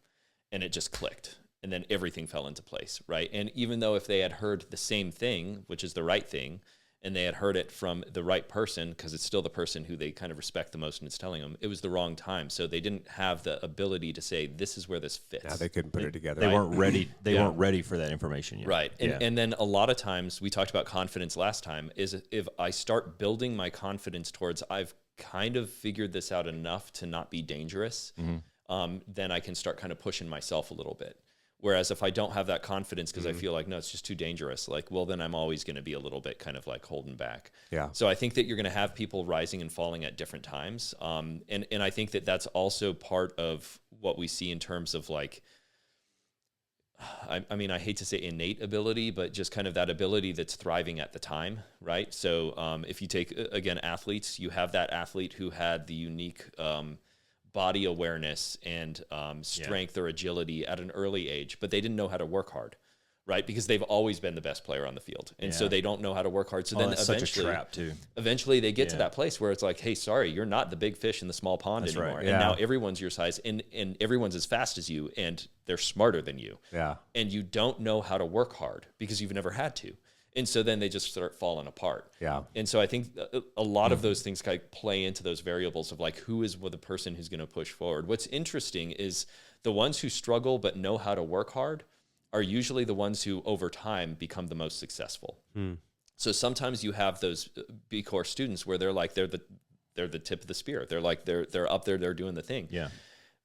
and it just clicked, and then everything fell into place, right? And even though if they had heard the same thing, which is the right thing, and they had heard it from the right person, because it's still the person who they kind of respect the most and it's telling them, it was the wrong time. So they didn't have the ability to say, this is where this fits. Yeah, they couldn't put it together. They weren't ready. They weren't ready for that information yet. Right. And then a lot of times, we talked about confidence last time, is if I start building my confidence towards, I've kind of figured this out enough to not be dangerous, then I can start kind of pushing myself a little bit. Whereas if I don't have that confidence because I feel like, no, it's just too dangerous, like, well, then I'm always going to be a little bit kind of like holding back. Yeah. So I think that you're going to have people rising and falling at different times. And I think that that's also part of what we see in terms of like, I mean, I hate to say innate ability, but just kind of that ability that's thriving at the time, right? So if you take, again, athletes, you have that athlete who had the unique body awareness and strength or agility at an early age, but they didn't know how to work hard, right? Because they've always been the best player on the field. And so they don't know how to work hard. So then that's eventually, such a trap too. Eventually they get to that place where it's like, hey, sorry, you're not the big fish in the small pond anymore. Right. And now everyone's your size and everyone's as fast as you and they're smarter than you. Yeah. And you don't know how to work hard because you've never had to. And so then they just start falling apart. Yeah. And so I think a lot of those things kind of play into those variables of like, who is the person who's going to push forward? What's interesting is the ones who struggle but know how to work hard are usually the ones who over time become the most successful. So sometimes you have those B Corps students where they're like, they're the tip of the spear. They're like, they're up there, they're doing the thing. Yeah.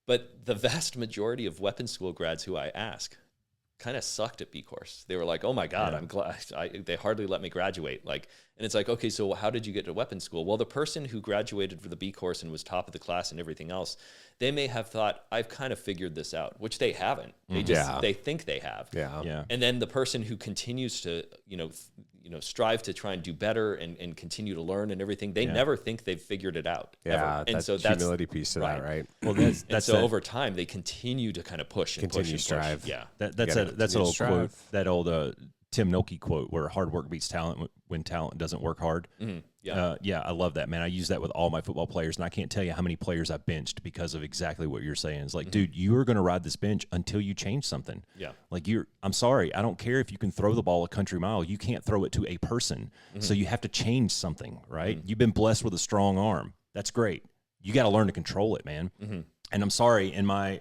But the vast majority of weapons school grads who I ask kind of sucked at B course. They were like, oh my God, I'm glad they hardly let me graduate. Like, And it's like, okay, so how did you get to weapons school? Well, the person who graduated for the B course and was top of the class and everything else, they may have thought, I've kind of figured this out, which they haven't. They just, they think they have. Yeah. And then the person who continues to, strive to try and do better and continue to learn and everything, they never think they've figured it out. Yeah. Ever. And so that's humility piece of that, right? Well, that's over time, they continue to kind of push and Continue push to and strive. push. Yeah. That's an old quote, that old Tim Nolte quote, where hard work beats talent when talent doesn't work hard. Mm-hmm. Yeah, I love that, man. I use that with all my football players, and I can't tell you how many players I benched because of exactly what you're saying. It's like, dude, you are going to ride this bench until you change something. Yeah. Like I'm sorry, I don't care if you can throw the ball a country mile. You can't throw it to a person. So you have to change something, right? You've been blessed with a strong arm. That's great. You got to learn to control it, man. And I'm sorry, in my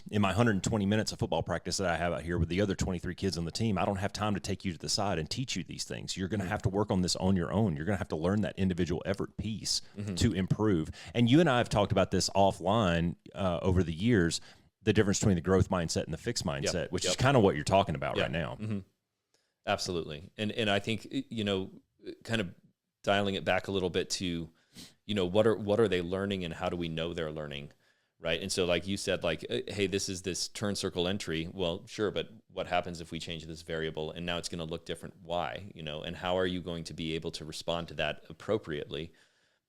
120 minutes of football practice that I have out here with the other 23 kids on the team, I don't have time to take you to the side and teach you these things. You're going to have to work on this on your own. You're going to have to learn that individual effort piece to improve. And you and I have talked about this offline over the years, the difference between the growth mindset and the fixed mindset, which is kind of what you're talking about right now. Absolutely. And I think, kind of dialing it back a little bit to, what are they learning and how do we know they're learning? Right. And so like you said, like, hey, this is this turn circle entry. Well, sure. But what happens if we change this variable and now it's going to look different? Why? And how are you going to be able to respond to that appropriately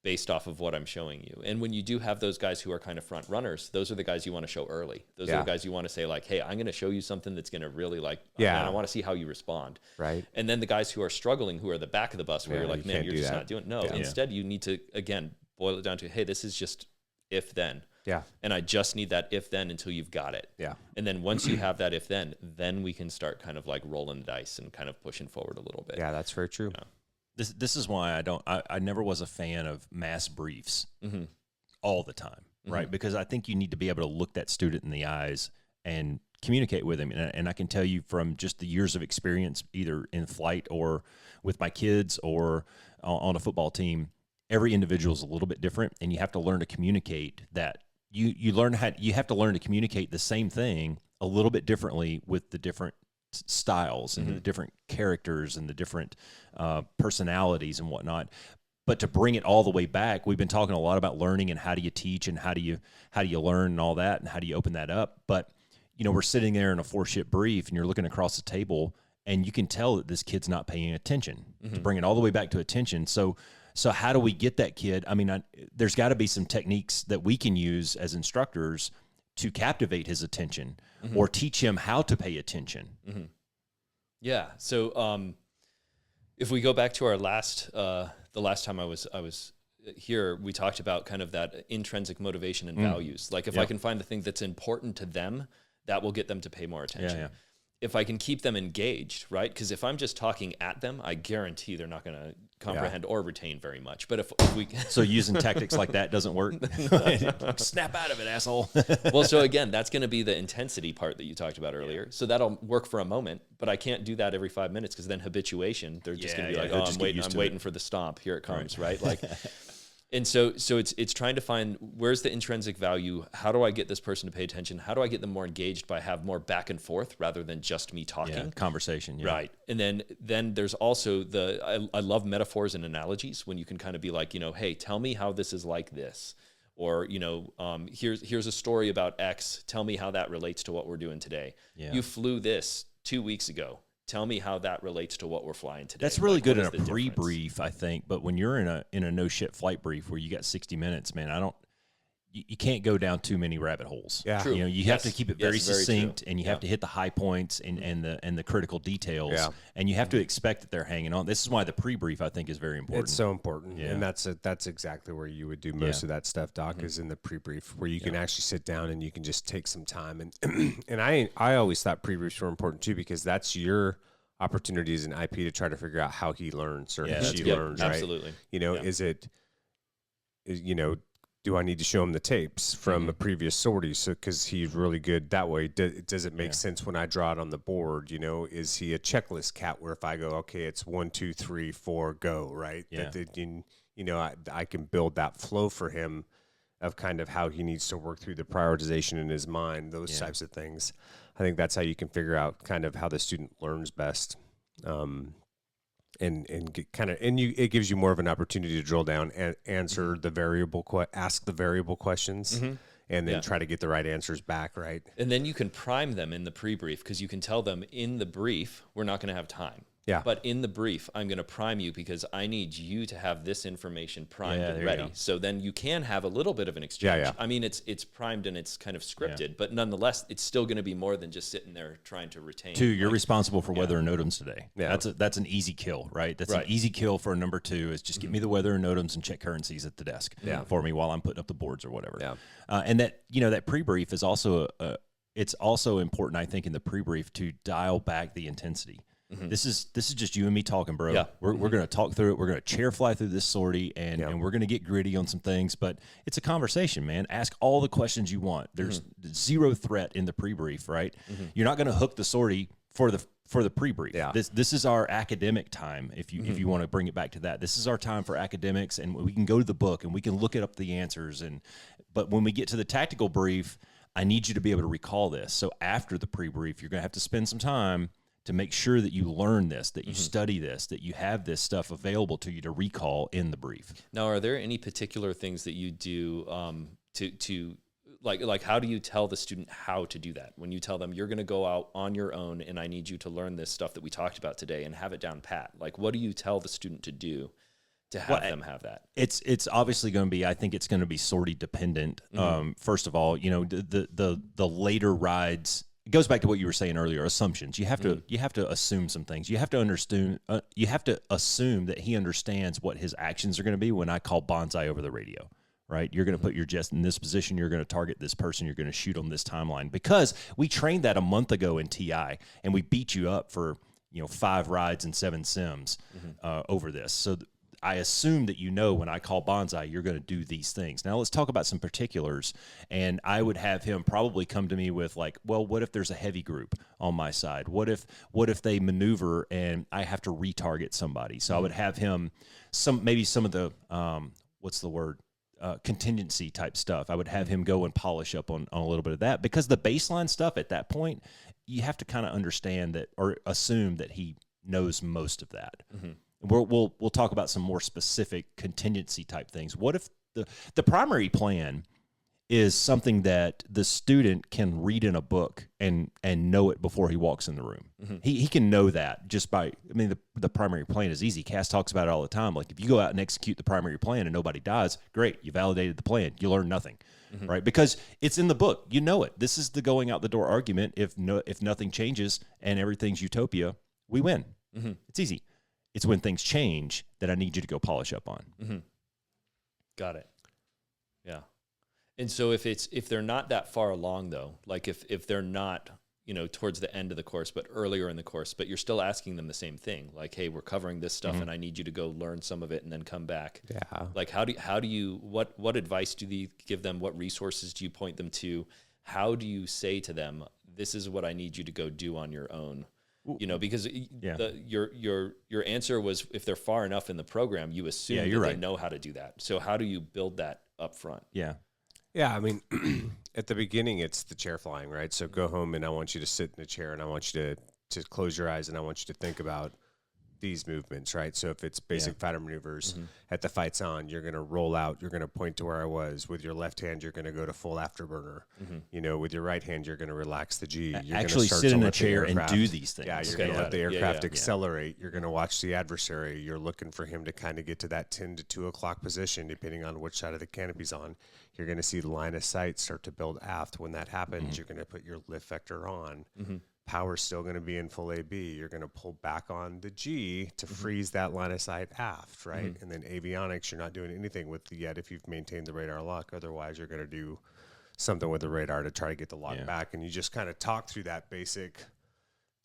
based off of what I'm showing you? And when you do have those guys who are kind of front runners, those are the guys you want to show early. Those are the guys you want to say like, hey, I'm going to show you something that's going to really I want to see how you respond. Right. And then the guys who are struggling, who are the back of the bus where you're like, man, you're just not doing. No, instead you need to, again, boil it down to, hey, this is just if then. Yeah. And I just need that if then until you've got it. Yeah. And then once you have that if then we can start kind of like rolling the dice and kind of pushing forward a little bit. Yeah, that's very true. This is why I never was a fan of mass briefs all the time, right? Because I think you need to be able to look that student in the eyes and communicate with him. And I can tell you from just the years of experience, either in flight or with my kids or on a football team, every individual is a little bit different, and you have to learn to communicate that. You have to learn to communicate the same thing a little bit differently with the different styles and the different characters and the different personalities and whatnot. But to bring it all the way back, we've been talking a lot about learning and how do you teach and how do you learn and all that and how do you open that up. But we're sitting there in a 4-ship brief and you're looking across the table and you can tell that this kid's not paying attention. To bring it all the way back to attention. So how do we get that kid? I mean, there's got to be some techniques that we can use as instructors to captivate his attention or teach him how to pay attention. Yeah. So if we go back to our the last time I was here, we talked about kind of that intrinsic motivation and values. Like if I can find the thing that's important to them, that will get them to pay more attention. Yeah. If I can keep them engaged, right? Because if I'm just talking at them, I guarantee they're not going to comprehend or retain very much. But if we so using tactics like that doesn't work. Snap out of it, asshole. Well, so again, that's going to be the intensity part that you talked about earlier. So that'll work for a moment, but I can't do that every 5 minutes because then habituation, they're just going to be like, oh, I'm waiting for the stomp. Here it comes, right? Like. And so it's trying to find where's the intrinsic value. How do I get this person to pay attention? How do I get them more engaged by have more back and forth rather than just me talking? Conversation. Yeah. Right. And then there's also I love metaphors and analogies when you can kind of be like, hey, tell me how this is like this. Or, here's a story about X. Tell me how that relates to what we're doing today. Yeah. You flew this 2 weeks ago. Tell me how that relates to what we're flying today. That's really good in a pre-brief, I think. But when you're in a no-shit flight brief where you got 60 minutes, man, you can't go down too many rabbit holes. Yeah, true. You have to keep it very succinct, and you have to hit the high points and the critical details. Yeah. And you have to expect that they're hanging on. This is why the pre-brief, I think, is very important. It's so important, and that's exactly where you would do most of that stuff, Doc, is in the pre-brief, where you can actually sit down and you can just take some time. And I always thought pre-briefs were important too, because that's your opportunity as an IP to try to figure out how he learns or she learns, right? Absolutely. Do I need to show him the tapes from a previous sortie? So, because he's really good that way. Does it make sense when I draw it on the board? Is he a checklist cat where if I go, okay, it's 1, 2, 3, 4, go, right? Yeah. I can build that flow for him of kind of how he needs to work through the prioritization in his mind, those types of things. I think that's how you can figure out kind of how the student learns best. and it gives you more of an opportunity to drill down and answer the ask the variable questions. And then try to get the right answers back, right? And then you can prime them in the pre-brief, because you can tell them in the brief, we're not going to have time. Yeah. But in the brief, I'm going to prime you because I need you to have this information primed and there ready. you go. So then you can have a little bit of an exchange. Yeah. I mean, it's primed and it's kind of scripted, but nonetheless, it's still going to be more than just sitting there trying to retain. 2, you're responsible for weather and NOTAMs today. Yeah. That's an easy kill, right? That's an easy kill for a number 2 is just get me the weather and NOTAMs and check currencies at the desk for me while I'm putting up the boards or whatever. Yeah. And that, that pre-brief is also, it's also important, I think, in the pre-brief to dial back the intensity. This is just you and me talking, bro. Yeah. We're going to talk through it. We're going to chair fly through this sortie, and we're going to get gritty on some things. But it's a conversation, man. Ask all the questions you want. There's zero threat in the pre-brief, right? You're not going to hook the sortie for the pre-brief. Yeah. This is our academic time. If you want to bring it back to that, this is our time for academics, and we can go to the book and we can look up the answers. But when we get to the tactical brief, I need you to be able to recall this. So after the pre-brief, you're going to have to spend some time to make sure that you learn this, that you study this, that you have this stuff available to you to recall in the brief. Now, are there any particular things that you do to like how do you tell the student how to do that? When you tell them you're going to go out on your own and I need you to learn this stuff that we talked about today and have it down pat. Like, what do you tell the student to do to have them have that? It's obviously going to be, I think it's going to be sortie dependent. First of all, the later rides, it goes back to what you were saying earlier, assumptions. You have to assume some things. You have to understand. You have to assume that he understands what his actions are going to be when I call bonsai over the radio. Right? You're going to put your jets in this position. You're going to target this person. You're going to shoot on this timeline, because we trained that a month ago in TI, and we beat you up for 5 rides and 7 sims over this. So I assume that when I call bonsai, you're going to do these things. Now let's talk about some particulars. And I would have him probably come to me with like, well, what if there's a heavy group on my side? What if they maneuver and I have to retarget somebody? So I would have him maybe some of the contingency type stuff. I would have him go and polish up on a little bit of that, because the baseline stuff at that point, you have to kind of understand that or assume that he knows most of that. We'll talk about some more specific contingency type things. What if the primary plan is something that the student can read in a book and know it before he walks in the room? He can know that just by, the primary plan is easy. CAS talks about it all the time. Like, if you go out and execute the primary plan and nobody dies, great, you validated the plan. You learn nothing, right? Because it's in the book. You know it. This is the going out the door argument. If nothing changes and everything's utopia, we win. It's easy. It's when things change that I need you to go polish up on. Got it. Yeah. And so if they're not that far along though, like if they're not, towards the end of the course, but earlier in the course, but you're still asking them the same thing, like, hey, we're covering this stuff and I need you to go learn some of it and then come back. Yeah. Like, how do you, what advice do you give them? What resources do you point them to? How do you say to them, this is what I need you to go do on your own? Because your answer was, if they're far enough in the program, you assume that they know how to do that. So how do you build that up front? Yeah. Yeah, at the beginning, it's the chair flying, right? So go home and I want you to sit in a chair and I want you to close your eyes and I want you to think about these movements, right? So if it's basic fighter maneuvers, at the fight's on, you're going to roll out, you're going to point to where I was. With your left hand, you're going to go to full afterburner. With your right hand, you're going to relax the G. You're actually start sit to in a let the chair and aircraft- do these things. Yeah, you're Okay, going to let the aircraft yeah. accelerate. You're going to watch the adversary. You're looking for him to kind of get to that 10 to 2 o'clock position, depending on which side of the canopy's on. You're going to see the line of sight start to build aft. When that happens, you're going to put your lift vector on. Power's still going to be in full AB. You're going to pull back on the G to freeze that line of sight aft, right? And then avionics, you're not doing anything with yet if you've maintained the radar lock. Otherwise, you're going to do something with the radar to try to get the lock back. And you just kind of talk through that basic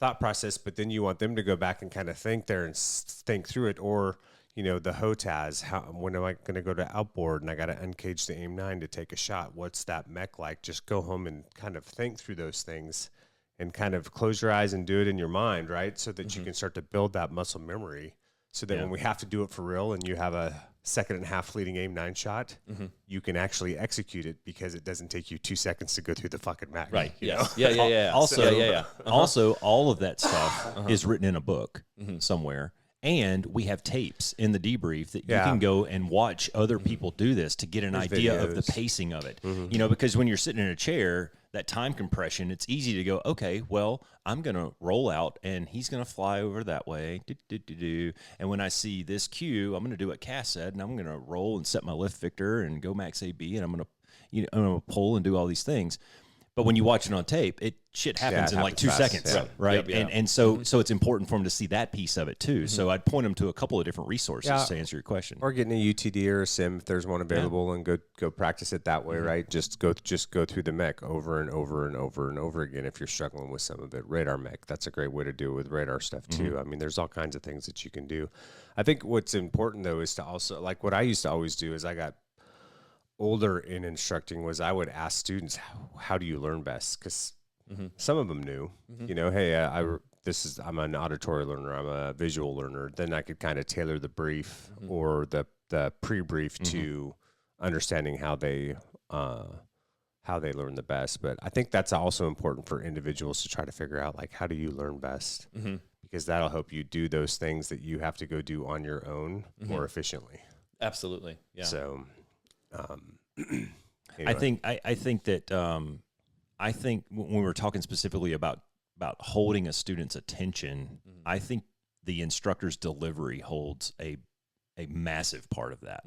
thought process, but then you want them to go back and kind of think there and think through it. Or, the HOTAS, when am I going to go to outboard and I got to uncage the AIM-9 to take a shot? What's that mech like? Just go home and kind of think through those things and kind of close your eyes and do it in your mind, right? So that you can start to build that muscle memory so that when we have to do it for real and you have a 2.5 fleeting AIM-9 shot, you can actually execute it because it doesn't take you 2 seconds to go through the fucking mech. Right. You know? Yeah. Also, all of that stuff is written in a book somewhere. And we have tapes in the debrief that you can go and watch other people do this to get an idea of the pacing of it. You know, because when you're sitting in a chair, that time compression, it's easy to go, okay, well, I'm going to roll out and he's going to fly over that way. And when I see this cue, I'm going to do what Cass said, and I'm going to roll and set my lift victor and go max AB, and I'm going to pull and do all these things. But when you watch it on tape, shit happens in like 2 seconds, right? Yep. And so it's important for them to see that piece of it too. So I'd point them to a couple of different resources to answer your question. Or getting a UTD or a sim if there's one available, and go practice it that way, right? Just go through the mech over and over and over and over again if you're struggling with some of it. Radar mech, that's a great way to do it with radar stuff too. I mean, there's all kinds of things that you can do. I think what's important though is to also, like what I used to always do is I got older in instructing was I would ask students, how do you learn best? Because some of them knew, you know, hey, I'm an auditory learner, I'm a visual learner. Then I could kind of tailor the brief or the pre-brief to understanding how they learn the best. But I think that's also important for individuals to try to figure out, like, how do you learn best? Because that'll help you do those things that you have to go do on your own more efficiently. Absolutely. Yeah. So, anyway. I think when we're talking specifically about holding a student's attention, I think the instructor's delivery holds a massive part of that.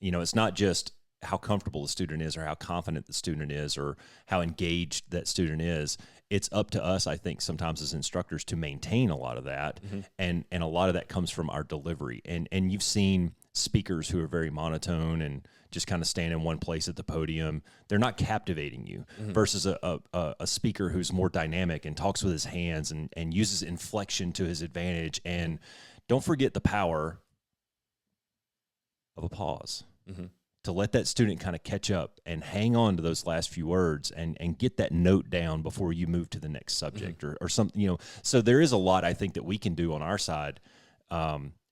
You know, it's not just how comfortable the student is or how confident the student is or how engaged that student is. It's up to us, I think, sometimes as instructors to maintain a lot of that. And a lot of that comes from our delivery. And you've seen speakers who are very monotone and just kind of stand in one place at the podium. They're not captivating you versus a speaker who's more dynamic and talks with his hands and uses inflection to his advantage. And don't forget the power of a pause. To let that student kind of catch up and hang on to those last few words and get that note down before you move to the next subject or something, you know. So there is a lot I think that we can do on our side.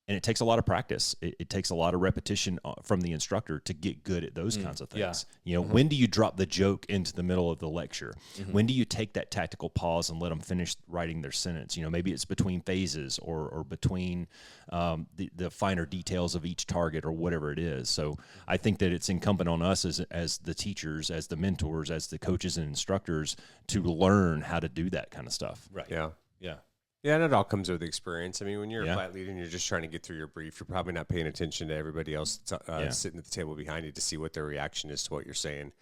And it takes a lot of practice. It takes a lot of repetition from the instructor to get good at those kinds of things. You know, when do you drop the joke into the middle of the lecture? When do you take that tactical pause and let them finish writing their sentence? You know, maybe it's between phases or between the finer details of each target or whatever it is. So I think that it's incumbent on us as the teachers, as the mentors, as the coaches and instructors to learn how to do that kind of stuff. Right. Yeah. Yeah. Yeah, and it all comes with experience. I mean, when you're a flight leader and you're just trying to get through your brief, you're probably not paying attention to everybody else sitting at the table behind you to see what their reaction is to what you're saying.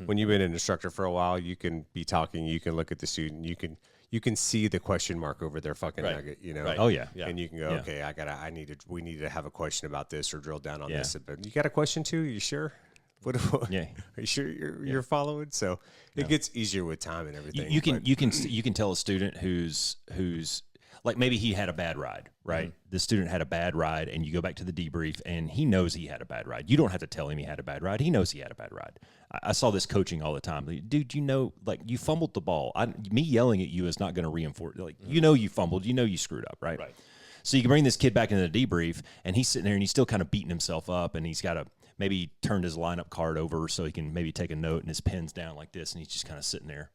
When you've been an instructor for a while, you can be talking, you can look at the student, you can see the question mark over their fucking nugget, you know. Right. Oh yeah. And you can go, okay, we need to have a question about this or drill down on this. But you got a question too? You sure? Are you sure you're following? So it gets easier with time and everything. You can tell a student who's like maybe he had a bad ride, right? The student had a bad ride, and you go back to the debrief, and he knows he had a bad ride. You don't have to tell him he had a bad ride. He knows he had a bad ride. I saw this coaching all the time. Like, dude, you know, like you fumbled the ball. Me yelling at you is not going to reinforce. Like you know you fumbled. You know you screwed up, right? Right. So you can bring this kid back into the debrief, and he's sitting there, and he's still kind of beating himself up, and he's got to maybe turned his lineup card over so he can maybe take a note, and his pen's down like this, and he's just kind of sitting there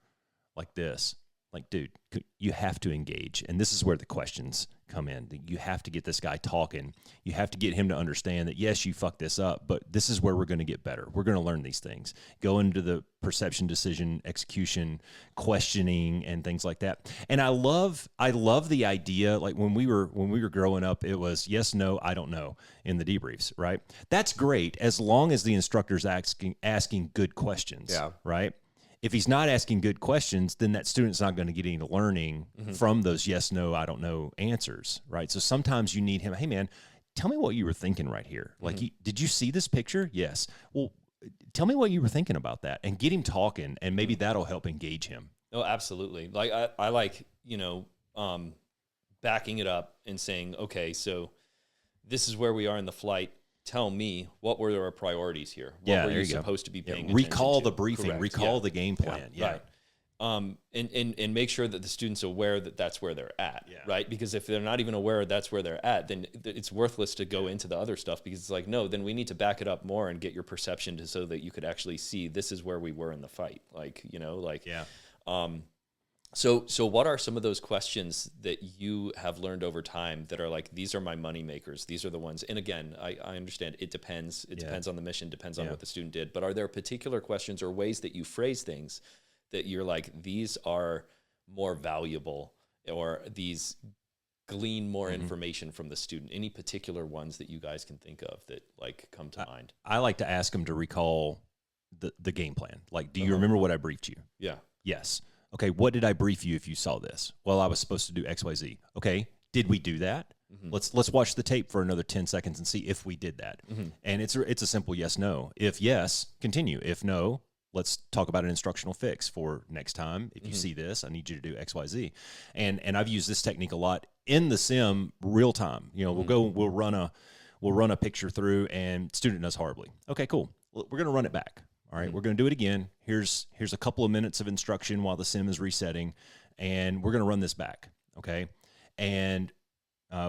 like this. Like, dude, you have to engage. And this is where the questions come in. You have to get this guy talking. You have to get him to understand that, yes, you fucked this up, but this is where we're going to get better. We're going to learn these things. Go into the perception, decision, execution, questioning, and things like that. And I love the idea, like when we were growing up, it was yes, no, I don't know in the debriefs, right? That's great as long as the instructor's asking good questions, right? If he's not asking good questions, then that student's not going to get any learning from those yes, no, I don't know answers, right? So sometimes you need him, hey, man, tell me what you were thinking right here. Like, did you see this picture? Yes. Well, tell me what you were thinking about that and get him talking, and maybe that'll help engage him. Oh, absolutely. Like, I like, you know, backing it up and saying, okay, so this is where we are in the flight. Tell me, what were our priorities here? What were you supposed to be paying attention Recall to? the briefing, Correct. recall the game plan. Right. And make sure that the student's aware that that's where they're at, right? Because if they're not even aware that's where they're at, then it's worthless to go into the other stuff, because it's like, no, then we need to back it up more and get your perception so that you could actually see this is where we were in the fight. Like, you know, like, So what are some of those questions that you have learned over time that are like, these are my money makers? These are the ones. And again, I understand it depends. It depends on the mission, depends on what the student did. But are there particular questions or ways that you phrase things that you're like, these are more valuable, or these glean more information from the student? Any particular ones that you guys can think of that like come to mind? I like to ask them to recall the game plan. Like, do you remember what I briefed you? Yeah. Yes. Okay, what did I brief you if you saw this? Well, I was supposed to do XYZ. Okay, did we do that? Let's watch the tape for another 10 seconds and see if we did that. And it's a simple yes, no. If yes, continue. If no, let's talk about an instructional fix for next time. If you see this, I need you to do XYZ. And I've used this technique a lot in the sim real time. You know, we'll run a picture through and student does horribly. Okay, cool. We're going to run it back. All right, we're going to do it again. Here's a couple of minutes of instruction while the sim is resetting, and we're going to run this back, okay? And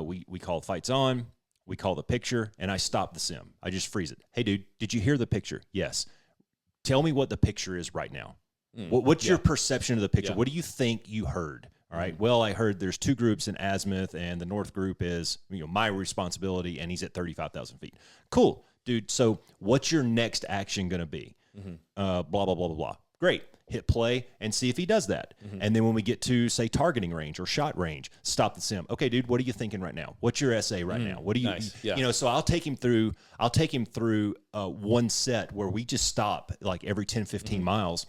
we call fights on, we call the picture, and I stop the sim. I just freeze it. Hey, dude, did you hear the picture? Yes. Tell me what the picture is right now. What's your perception of the picture? What do you think you heard? All right, well, I heard there's 2 groups in azimuth, and the north group is my responsibility, and he's at 35,000 feet. Cool, dude, so what's your next action going to be? Blah, blah, blah, blah, blah. Great. Hit play and see if he does that. And then when we get to, say, targeting range or shot range, stop the sim. Okay, dude, what are you thinking right now? What's your SA right now? What do you, so I'll take him through one set where we just stop like every 10, 15 miles.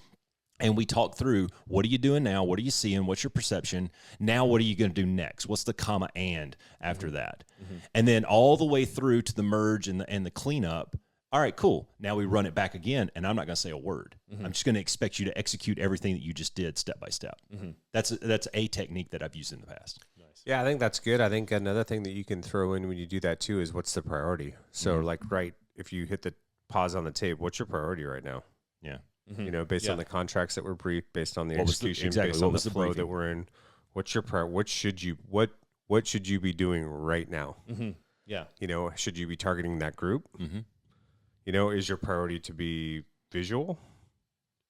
And we talk through, what are you doing now? What are you seeing? What's your perception? Now, what are you going to do next? What's the comma and after that? And then all the way through to the merge and the cleanup. All right, cool. Now we run it back again, and I'm not going to say a word. I'm just going to expect you to execute everything that you just did step by step. That's a technique that I've used in the past. Nice. Yeah, I think that's good. I think another thing that you can throw in when you do that too is what's the priority. So like, if you hit the pause on the tape, what's your priority right now? Yeah. Based on the contracts that were briefed, based on the execution, based on the flow that we're in, what's your what should you be doing right now? Yeah. Should you be targeting that group? Is your priority to be visual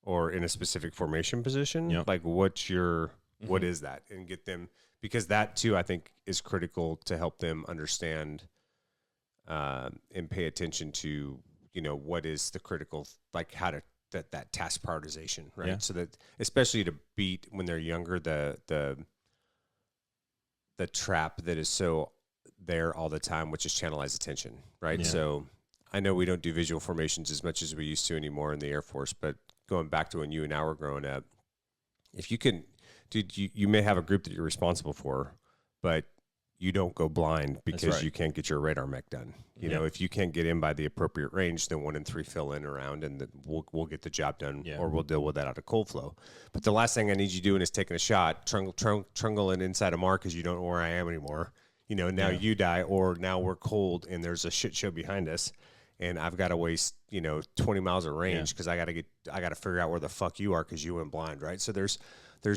or in a specific formation position? Yep. Like what is that? And get them, because that too, I think is critical to help them understand and pay attention to, what is the critical, like how to, that task prioritization, right? Yeah. So that, especially to beat when they're younger, the trap that is so there all the time, which is channelized attention, right? Yeah. So I know we don't do visual formations as much as we used to anymore in the Air Force, but going back to when you and I were growing up, if you can, dude, you may have a group that you're responsible for, but you don't go blind because you can't get your radar mech done. If you can't get in by the appropriate range, then 1 and 3 fill in around, and then we'll get the job done, or we'll deal with that out of cold flow. But the last thing I need you doing is taking a shot, trungling inside a mark because you don't know where I am anymore. Now you die, or now we're cold and there's a shit show behind us. And I've got to waste, 20 miles of range because I got to figure out where the fuck you are because you went blind, right? So there's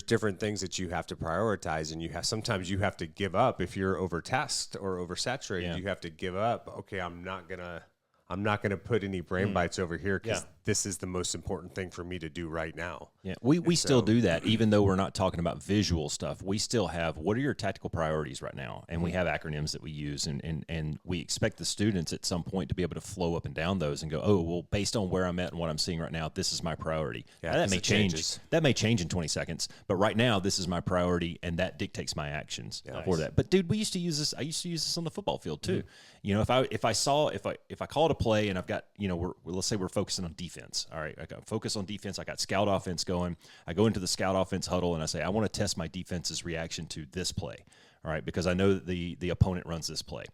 different things that you have to prioritize, and sometimes you have to give up if you're overtasked or oversaturated. Yeah. You have to give up. Okay, I'm not gonna put any brain bites over here because this is the most important thing for me to do right now. Yeah, we still do that, even though we're not talking about visual stuff. We still have, what are your tactical priorities right now? And we have acronyms that we use, and we expect the students at some point to be able to flow up and down those and go, oh, well, based on where I'm at and what I'm seeing right now, this is my priority. Yeah, now, that may change. Changes. That may change in 20 seconds, but right now, this is my priority, and that dictates my actions for that. But dude, I used to use this on the football field too. If I called a play and I've got, let's say we're focusing on defense. All right, I got focus on defense. I got scout offense going. I go into the scout offense huddle and I say, I want to test my defense's reaction to this play. All right, because I know that the opponent runs this play.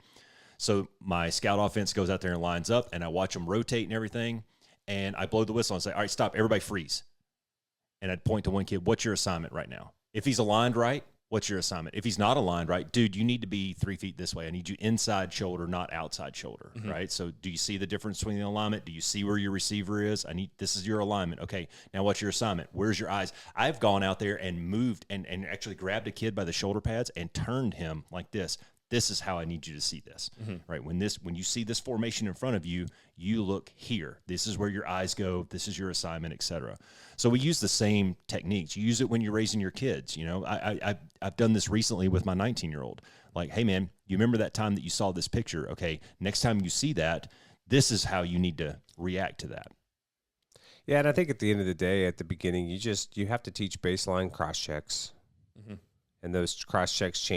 So my scout offense goes out there and lines up, and I watch them rotate and everything. And I blow the whistle and say, all right, stop, everybody freeze. And I'd point to one kid, what's your assignment right now? If he's aligned right, what's your assignment? If he's not aligned right, dude, you need to be 3 feet this way. I need you inside shoulder, not outside shoulder, right? So do you see the difference between the alignment? Do you see where your receiver is? This is your alignment. Okay, now what's your assignment? Where's your eyes? I've gone out there and moved and actually grabbed a kid by the shoulder pads and turned him like this this is how I need you to see this, right? When you see this formation in front of you, you look here. This is where your eyes go. This is your assignment, etc. So we use the same techniques. You use it when you're raising your kids. You know, I've done this recently with my 19-year-old. Like, hey man, you remember that time that you saw this picture? Okay, next time you see that, this is how you need to react to that. Yeah, and I think at the end of the day, at the beginning, you have to teach baseline cross checks, and those cross checks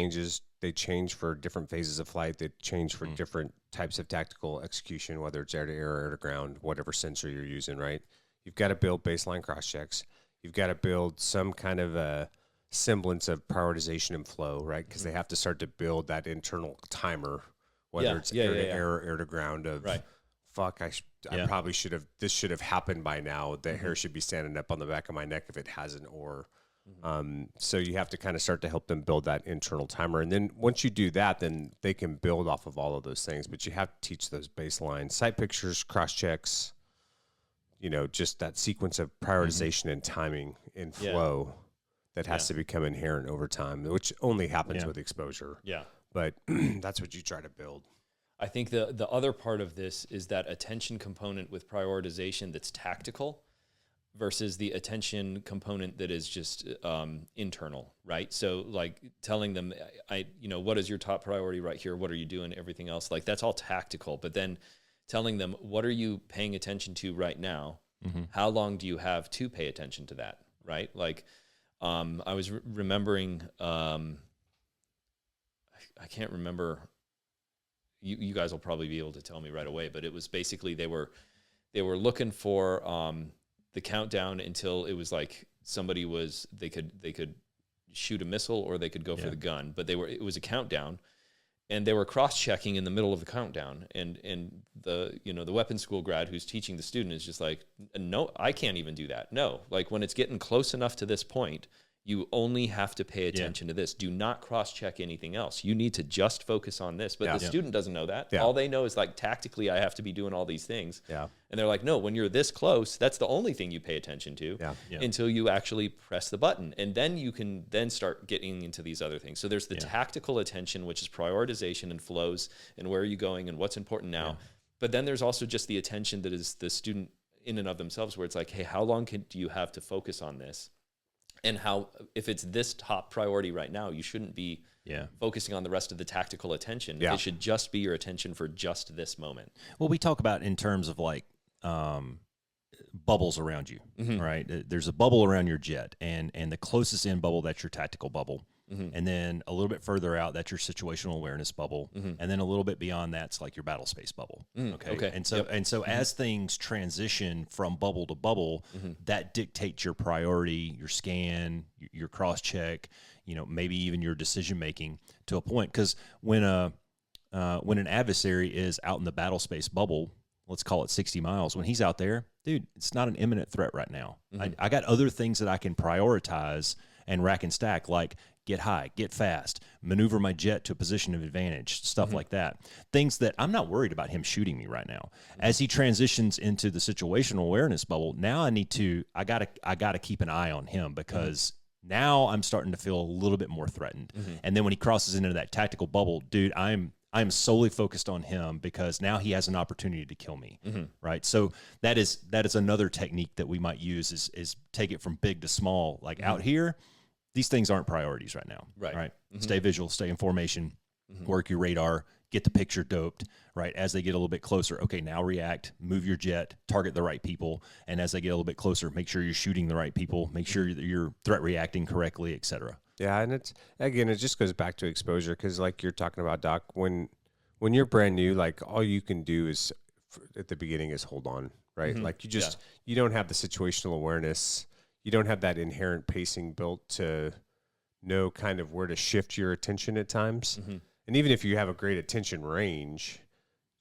they change for different phases of flight. They change for different types of tactical execution, whether it's air to air, air to ground, whatever sensor you're using. Right? You've got to build baseline cross checks. You've got to build some kind of a semblance of prioritization and flow, right? Because they have to start to build that internal timer, whether it's air to air or air to ground. Fuck, I probably should have. This should have happened by now. The hair should be standing up on the back of my neck if it hasn't, or so you have to kind of start to help them build that internal timer. And then once you do that, then they can build off of all of those things. But you have to teach those baseline sight pictures, cross checks, you know, just that sequence of prioritization and timing and flow that has to become inherent over time, which only happens with exposure. Yeah. But that's what you try to build. I think the other part of this is that attention component with prioritization that's tactical versus the attention component that is just internal, right? So like telling them, what is your top priority right here? What are you doing? Everything else, like that's all tactical. But then telling them, what are you paying attention to right now? How long do you have to pay attention to that, right? Like I was remembering, I can't remember. You guys will probably be able to tell me right away, but it was basically they were looking for the countdown until it was like they could shoot a missile or they could go for the gun, but it was a countdown, and they were cross-checking in the middle of the countdown, and the weapons school grad who's teaching the student is just like, no, I can't even do that. No, like when it's getting close enough to this point, you only have to pay attention to this. Do not cross-check anything else. You need to just focus on this. But the student doesn't know that. All they know is like tactically I have to be doing all these things. And they're like, no, when you're this close, that's the only thing you pay attention to until you actually press the button. And then you can then start getting into these other things. So there's the tactical attention, which is prioritization and flows and where are you going and what's important now. But then there's also just the attention that is the student in and of themselves, where it's like, hey, how long do you have to focus on this? And how, if it's this top priority right now, you shouldn't be focusing on the rest of the tactical attention. It should just be your attention for just this moment. Well, we talk about in terms of like bubbles around you, right? There's a bubble around your jet, and the closest in bubble, that's your tactical bubble. And then a little bit further out, that's your situational awareness bubble. And then a little bit beyond that's like your battle space bubble. Okay. And so as things transition from bubble to bubble, that dictates your priority, your scan, your cross check, maybe even your decision making to a point. Because when an adversary is out in the battle space bubble, let's call it 60 miles, when he's out there, dude, it's not an imminent threat right now. I got other things that I can prioritize and rack and stack, like get high, get fast, maneuver my jet to a position of advantage, stuff like that. Things that I'm not worried about him shooting me right now. As he transitions into the situational awareness bubble, now I gotta keep an eye on him, because now I'm starting to feel a little bit more threatened. And then when he crosses into that tactical bubble, dude, I'm solely focused on him, because now he has an opportunity to kill me, right? So that is another technique that we might use is take it from big to small. Like out here, these things aren't priorities right now, right? Stay visual, stay in formation, work your radar, get the picture doped, right? As they get a little bit closer, okay, now react, move your jet, target the right people, and as they get a little bit closer, make sure you're shooting the right people, make sure that you're threat reacting correctly, et cetera. Yeah, and it just goes back to exposure, because like you're talking about, Doc, when you're brand new, like all you can do is at the beginning is hold on, right? Like you don't have the situational awareness, you don't have that inherent pacing built to know kind of where to shift your attention at times. And even if you have a great attention range,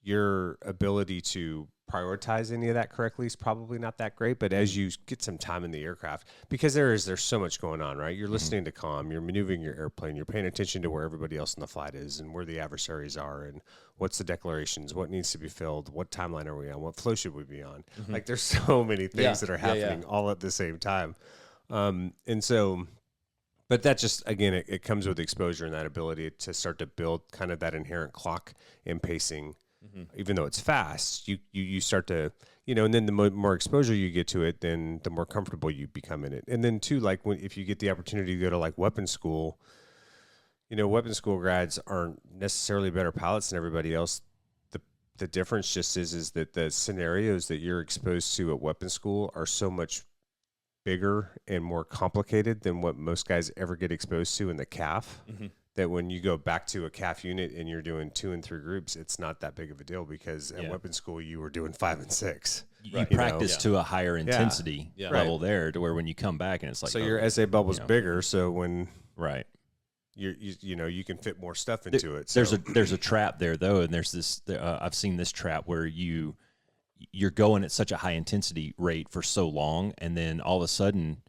your ability to prioritize any of that correctly is probably not that great. But as you get some time in the aircraft, because there's so much going on, right? You're listening to comm, you're maneuvering your airplane, you're paying attention to where everybody else in the flight is and where the adversaries are and what's the declarations, what needs to be filled, what timeline are we on, what flow should we be on? Like there's so many things that are happening all at the same time. And so But that just, again, it comes with exposure and that ability to start to build kind of that inherent clock and pacing. Even though it's fast, you start to, and then the more exposure you get to it, then the more comfortable you become in it. And then too, like if you get the opportunity to go to like weapons school, weapons school grads aren't necessarily better pilots than everybody else. The difference just is that the scenarios that you're exposed to at weapons school are so much bigger and more complicated than what most guys ever get exposed to in the CAF. That when you go back to a CAF unit and you're doing 2 and 3 groups, it's not that big of a deal because at weapons school you were doing 5 and 6. You practice to a higher intensity level there, to where when you come back and it's like, so your SA bubble's bigger. So when you can fit more stuff into it. So. There's a trap there though, and there's this. I've seen this trap where you're going at such a high intensity rate for so long, and then all of a sudden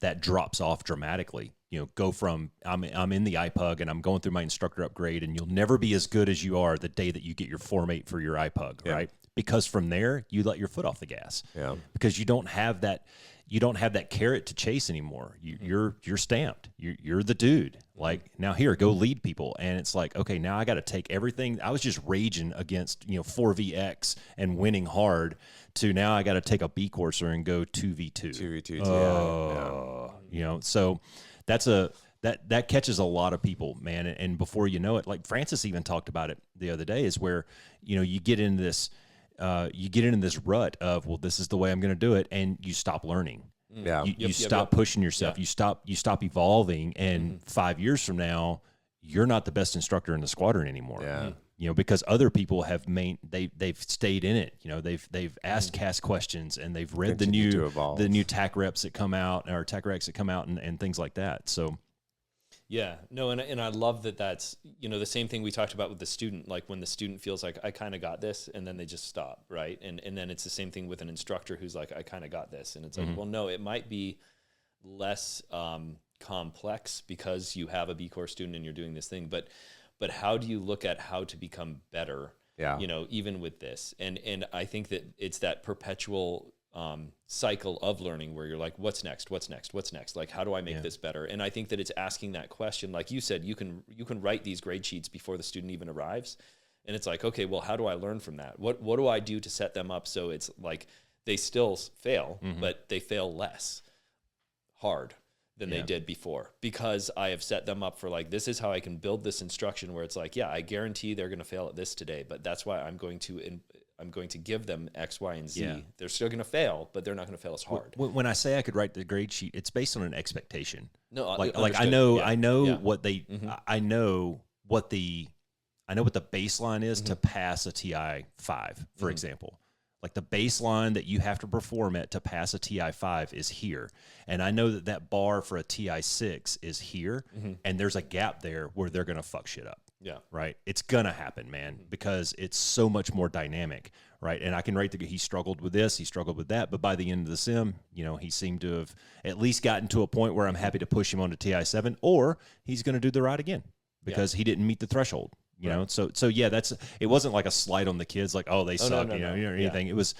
that drops off dramatically. Go from I'm in the IPUG and I'm going through my instructor upgrade, and you'll never be as good as you are the day that you get your Form 8 for your IPUG, right? Because from there you let your foot off the gas, because you don't have that carrot to chase anymore. You're stamped. You're the dude. Like, now here, go lead people. And it's like, okay, now I got to take everything. I was just raging against 4VX and winning hard, to now I got to take a B courser and go 2v2. 2v2. So that catches a lot of people, man. And before you know it, like Francis even talked about it the other day, is where you get into this. Rut of, well, this is the way I'm going to do it, and you stop learning. You stop pushing yourself. You stop evolving, and 5 years from now, you're not the best instructor in the squadron anymore. Because other people have they've stayed in it. They've asked CAS questions, and they've read the new TAC reps that come out, or TAC recs that come out, and things like that. So. Yeah, no, and I love that that's, the same thing we talked about with the student, like when the student feels like, I kind of got this, and then they just stop, right? And then it's the same thing with an instructor who's like, I kind of got this. And it's like, well, no, it might be less complex because you have a B Corps student and you're doing this thing. But how do you look at how to become better, even with this? And I think that it's that perpetual cycle of learning where you're like, what's next? Like, how do I make this better? And I think that it's asking that question. Like you said, you can write these grade sheets before the student even arrives. And it's like, okay, well, how do I learn from that? What do I do to set them up so it's like they still fail, but they fail less hard than they did before, because I have set them up for, like, this is how I can build this instruction where it's like, I guarantee they're going to fail at this today, but that's why I'm going to give them X, Y, and Z. Yeah. They're still going to fail, but they're not going to fail as hard. When I say I could write the grade sheet, it's based on an expectation. No, like I know what they, I know what the baseline is to pass a TI 5, for example. Like, the baseline that you have to perform at to pass a TI 5 is here. And I know that bar for a TI 6 is here. And there's a gap there where they're going to fuck shit up. Yeah. Right. It's going to happen, man, because it's so much more dynamic. Right. And I can write he struggled with this, he struggled with that. But by the end of the sim, he seemed to have at least gotten to a point where I'm happy to push him on to TI 7, or he's going to do the ride again because he didn't meet the threshold. You know, so yeah, it wasn't like a slight on the kids, like, oh, they suck, or anything. It was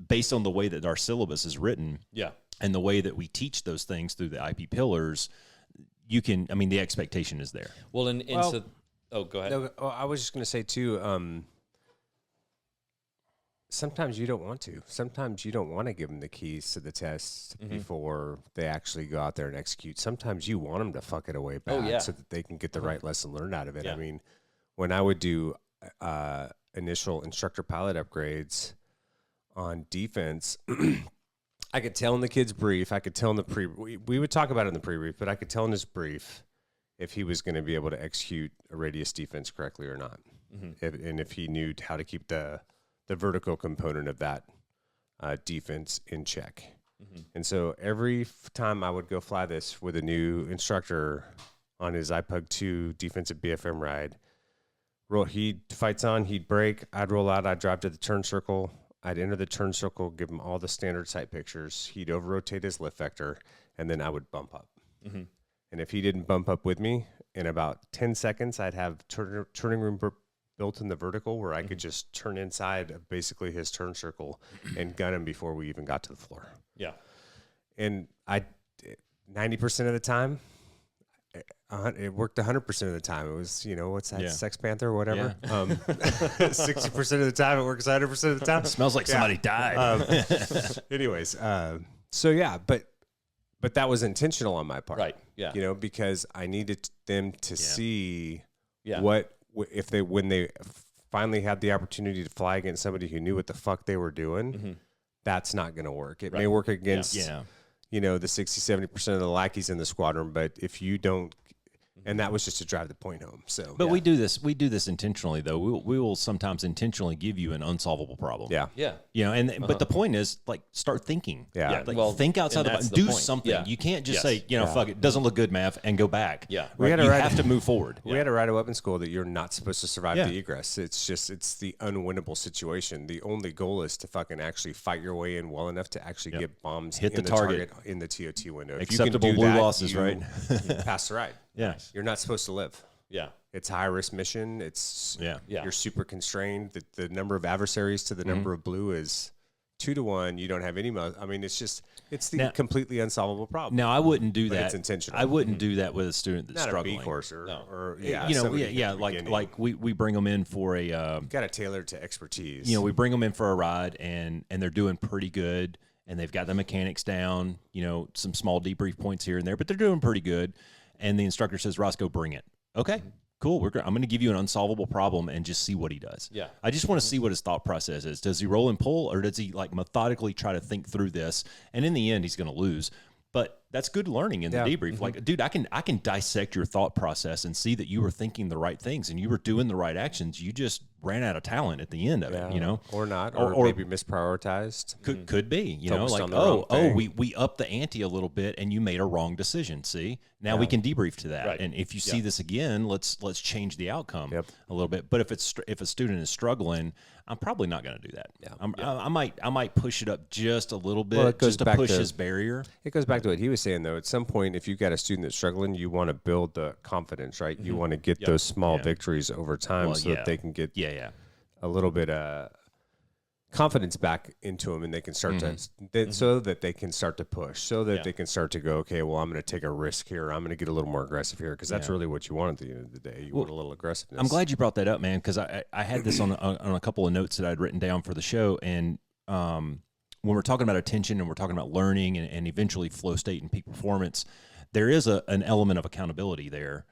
based on the way that our syllabus is written, and the way that we teach those things through the IP pillars. The expectation is there. Well, so go ahead. No, I was just going to say too. Sometimes you don't want to. Sometimes you don't want to give them the keys to the test before they actually go out there and execute. Sometimes you want them to fuck it away bad so that they can get the right lesson learned out of it. I mean, when I would do initial instructor pilot upgrades on defense, I could tell in the kid's brief, I could tell in the we would talk about it in the pre-brief, but I could tell in his brief if he was going to be able to execute a radius defense correctly or not. If he knew how to keep the vertical component of that defense in check. And so every time I would go fly this with a new instructor on his IPUG 2 defensive BFM ride, he fights on, he'd break, I'd roll out, I'd drive to the turn circle, I'd enter the turn circle, give him all the standard sight pictures, he'd over-rotate his lift vector, and then I would bump up. And if he didn't bump up with me, in about 10 seconds, I'd have turning room built in the vertical where I could just turn inside of basically his turn circle and gun him before we even got to the floor. Yeah. And 90% of the time, it worked 100% of the time. It was, what's that, Yeah. Sex Panther or whatever. 60% of the time it works 100% of the time. Smells like somebody died. Anyways, so yeah, but that was intentional on my part, Right. Yeah. because I needed them to see Yeah. when they finally had the opportunity to fly against somebody who knew what the fuck they were doing. That's not going to work. It may work against, the 60-70% of the lackeys in the squadron, but if you don't, and that was just to drive the point home. So, But we do this intentionally, though. We will sometimes intentionally give you an unsolvable problem. yeah. Yeah. But the point is, like, start thinking. Yeah. Like, Well, think outside and the box. that's the Do point. something. Yeah. You can't just Yes. say, fuck it, doesn't look good, Mav, and go back. Yeah. We Right? had to You write- have to move forward. We had to write a weapons school that you're not supposed to survive Yeah. the egress. It's the unwinnable situation. The only goal is to fucking actually fight your way in well enough to actually get bombs Hit in the target. in the TOT window. If Acceptable you can do blue that, losses, you right? pass the ride. Yeah. You're not supposed to live. Yeah. It's a high risk mission. It's Yeah. You're super constrained. The number of adversaries to the number of blue is 2 to 1. You don't have any. I mean, it's the Now- completely unsolvable problem. Now, I wouldn't do But that. it's intentional. I wouldn't do that with a student that's Not struggling. a B course or Like we bring them in for a. got to tailor to expertise. We bring them in for a ride, and they're doing pretty good, and they've got the mechanics down. Some small debrief points here and there, but they're doing pretty good. And the instructor says, "Roscoe, bring it." Okay, cool. I'm going to give you an unsolvable problem and just see what he does. Yeah. I just want to see what his thought process is. Does he roll and pull, or does he like methodically try to think through this? And in the end, he's going to lose. But that's good learning in the debrief. Like, dude, I can dissect your thought process and see that you were thinking the right things and you were doing the right actions. You just ran out of talent at the end of it, or not, or maybe misprioritized. Could be, Focused like, on the wrong thing. we upped the ante a little bit and you made a wrong decision. See, now we can debrief to that. Right. And if you see this again, let's change the outcome Yep. a little bit. But if a student is struggling, I'm probably not going to do that. Yeah. I might push it up just a little bit, Well, it goes just to back push to- his barrier. It goes back to what he was saying, though. At some point, if you've got a student that's struggling, you want to build the confidence, right? You want to get those small victories over time so that they can get a little bit confidence back into them, and they can start so that they can start to push, so that they can start to go, okay, well, I'm going to take a risk here. I'm going to get a little more aggressive here, because that's really what you want at the end of the day. You want a little aggressiveness. I'm glad you brought that up, man, because I had this on a couple of notes that I'd written down for the show. And when we're talking about attention and we're talking about learning and eventually flow state and peak performance, there is an element of accountability there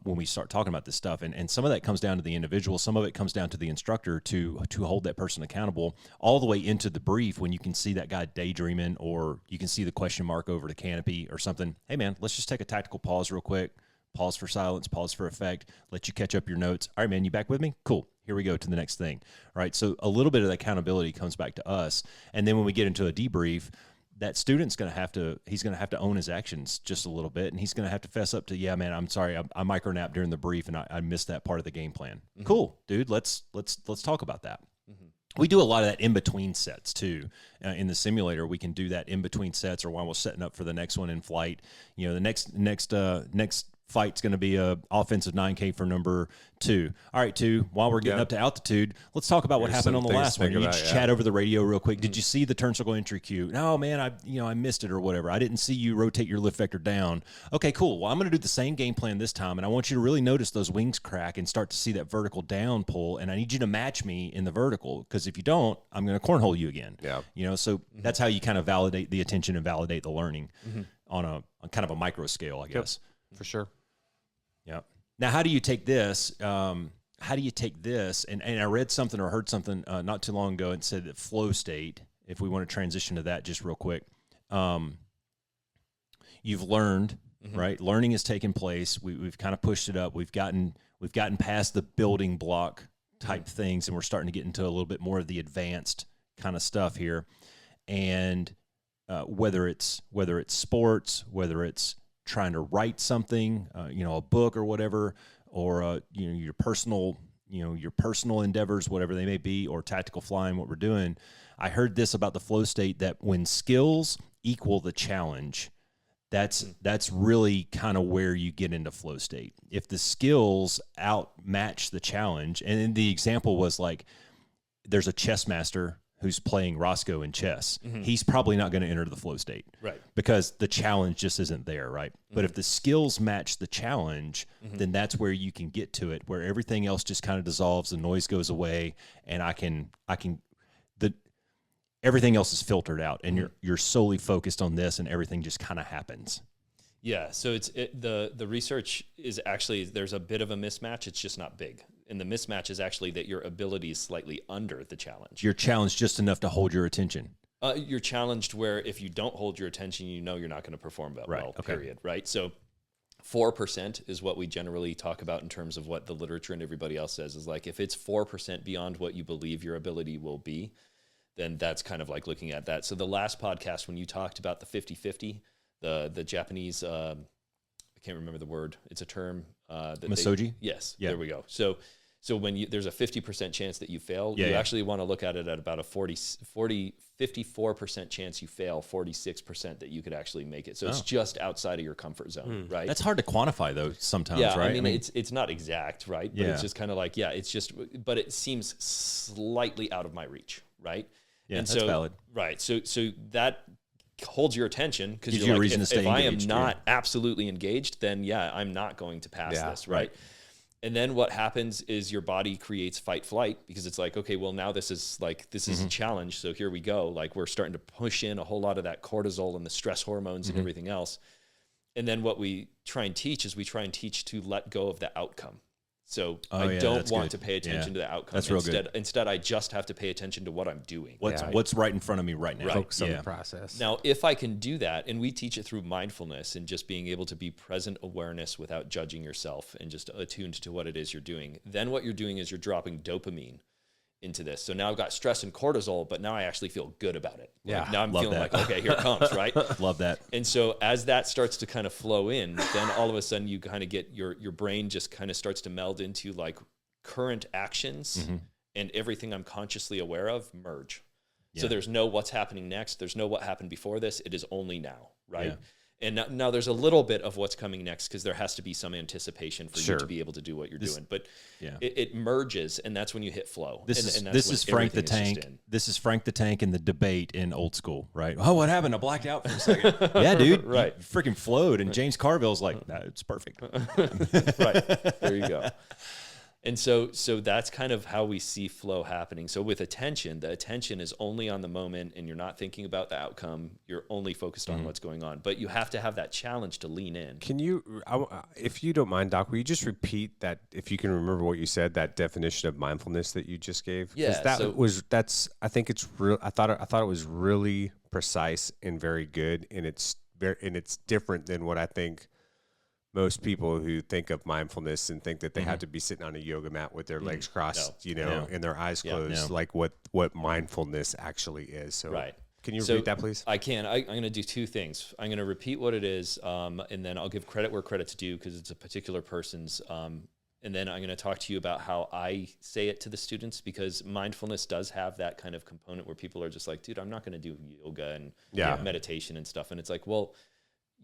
when we start talking about this stuff. And some of that comes down to the individual. Some of it comes down to the instructor to hold that person accountable all the way into the brief, when you can see that guy daydreaming, or you can see the question mark over the canopy or something. Hey, man, let's just take a tactical pause real quick. Pause for silence, pause for effect, let you catch up your notes. All right, man, you back with me? Cool. Here we go to the next thing. All right, so a little bit of the accountability comes back to us. And then when we get into a debrief, that student's going to have to own his actions just a little bit, and he's going to have to fess up to, yeah, man, I'm sorry, I micronapped during the brief and I missed that part of the game plan. Cool, dude, let's talk about that. We do a lot of that in between sets too. In the simulator, we can do that in between sets, or while we're setting up for the next one in flight. The next fight's going to be a offensive 9K for number 2. All right, 2, while we're getting up to altitude, let's talk about what Here's happened on some the things last to one. think You about, just chat over the radio real quick. Did you see the turn circle entry cue? No, man, I missed it or whatever. I didn't see you rotate your lift vector down. Okay, cool. Well, I'm going to do the same game plan this time, and I want you to really notice those wings crack and start to see that vertical down pull, and I need you to match me in the vertical, because if you don't, I'm going to cornhole you again. Yeah. So that's how you kind of validate the attention and validate the learning on kind of a micro scale, I guess. For sure. Yeah. Now, how do you take this? And I read something or heard something not too long ago and said that flow state, if we want to transition to that just real quick, you've learned, right? Learning has taken place. We've kind of pushed it up. We've gotten past the building block type things, and we're starting to get into a little bit more of the advanced kind of stuff here. And whether it's sports, whether it's trying to write something, a book or whatever, or your personal endeavors, whatever they may be, or tactical flying, what we're doing. I heard this about the flow state, that when skills equal the challenge, that's really kind of where you get into flow state. If the skills outmatch the challenge, and the example was like, there's a chess master who's playing Roscoe in chess, he's probably not going to enter the flow state. Right. Because the challenge just isn't there, right? But if the skills match the challenge, then that's where you can get to it, where everything else just kind of dissolves, the noise goes away, and everything else is filtered out, and you're solely focused on this, and everything just kind of happens. Yeah, so the research is actually, there's a bit of a mismatch. It's just not big. And the mismatch is actually that your ability is slightly under the challenge. You're challenged just enough to hold your attention. You're challenged where if you don't hold your attention, you know you're not going to perform well, period, right? So 4% is what we generally talk about in terms of what the literature and everybody else says is like, if it's 4% beyond what you believe your ability will be, then that's kind of like looking at that. So the last podcast, when you talked about the 50-50, the Japanese, I can't remember the word. It's a term. Masoji? Yes. Yeah. There we go. So when there's a 50% chance that you fail, you actually want to look at it at about a 54% chance you fail, 46% that you could actually make it. So it's just outside of your comfort zone, right? That's hard to quantify though sometimes, yeah, right? I mean, it's not exact, right? But it's just kind of like, but it seems slightly out of my reach, right? Yeah, and that's valid. Right. So that holds your attention because Gives you're you a like, reason to stay if I am engaged, not absolutely engaged, then I'm not going to pass this, right? And then what happens is your body creates fight flight because it's like, okay, well now this is a challenge. So here we go. Like we're starting to push in a whole lot of that cortisol and the stress hormones and everything else. And then what we try and teach is to let go of the outcome. So I don't want to pay attention to the outcome. That's real good. Instead, I just have to pay attention to what I'm doing. What's right in front of me right now. Focus on the process. Now, if I can do that, and we teach it through mindfulness and just being able to be present awareness without judging yourself and just attuned to what it is you're doing, then what you're doing is you're dropping dopamine into this. So now I've got stress and cortisol, but now I actually feel good about it. Like now I'm feeling like, okay, here it comes, right? Love that. And so as that starts to kind of flow in, then all of a sudden you kind of get your brain just kind of starts to meld into like current actions and everything I'm consciously aware of merge. So there's no what's happening next. There's no what happened before this. It is only now, right? Yeah. And now there's a little bit of what's coming next because there has to be some anticipation for you to be able to do what you're doing. But it merges, and that's when you hit flow. This is Frank the Tank. This is Frank the Tank in the debate in Old School, right? Oh, what happened? I blacked out for a second. Yeah, dude. Right. You freaking flowed. And James Carville's like, nah, it's perfect. Right. There you go. And so that's kind of how we see flow happening. So with attention, the attention is only on the moment and you're not thinking about the outcome. You're only focused on what's going on. But you have to have that challenge to lean in. Can you, if you don't mind, Doc, will you just repeat that, if you can remember what you said, that definition of mindfulness that you just gave? Yeah. I think it's real. I thought it was really precise and very good. And it's different than what I think most people who think of mindfulness and think that they have to be sitting on a yoga mat with their legs crossed, and their eyes closed, like what mindfulness actually is. So can you repeat that, please? I can. I'm going to do two things. I'm going to repeat what it is, and then I'll give credit where credit's due because it's a particular person's. And then I'm going to talk to you about how I say it to the students because mindfulness does have that kind of component where people are just like, dude, I'm not going to do yoga and meditation and stuff. And it's like, well,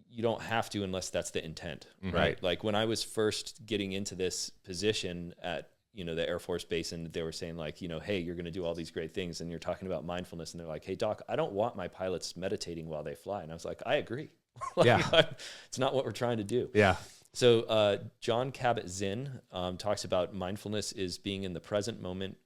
you don't have to unless that's the intent, right? Like when I was first getting into this position at, the Air Force Base and they were saying like, hey, you're going to do all these great things and you're talking about mindfulness. And they're like, hey, Doc, I don't want my pilots meditating while they fly. And I was like, I agree. It's not what we're trying to do. Yeah. So Jon Kabat-Zinn talks about mindfulness is being in the present moment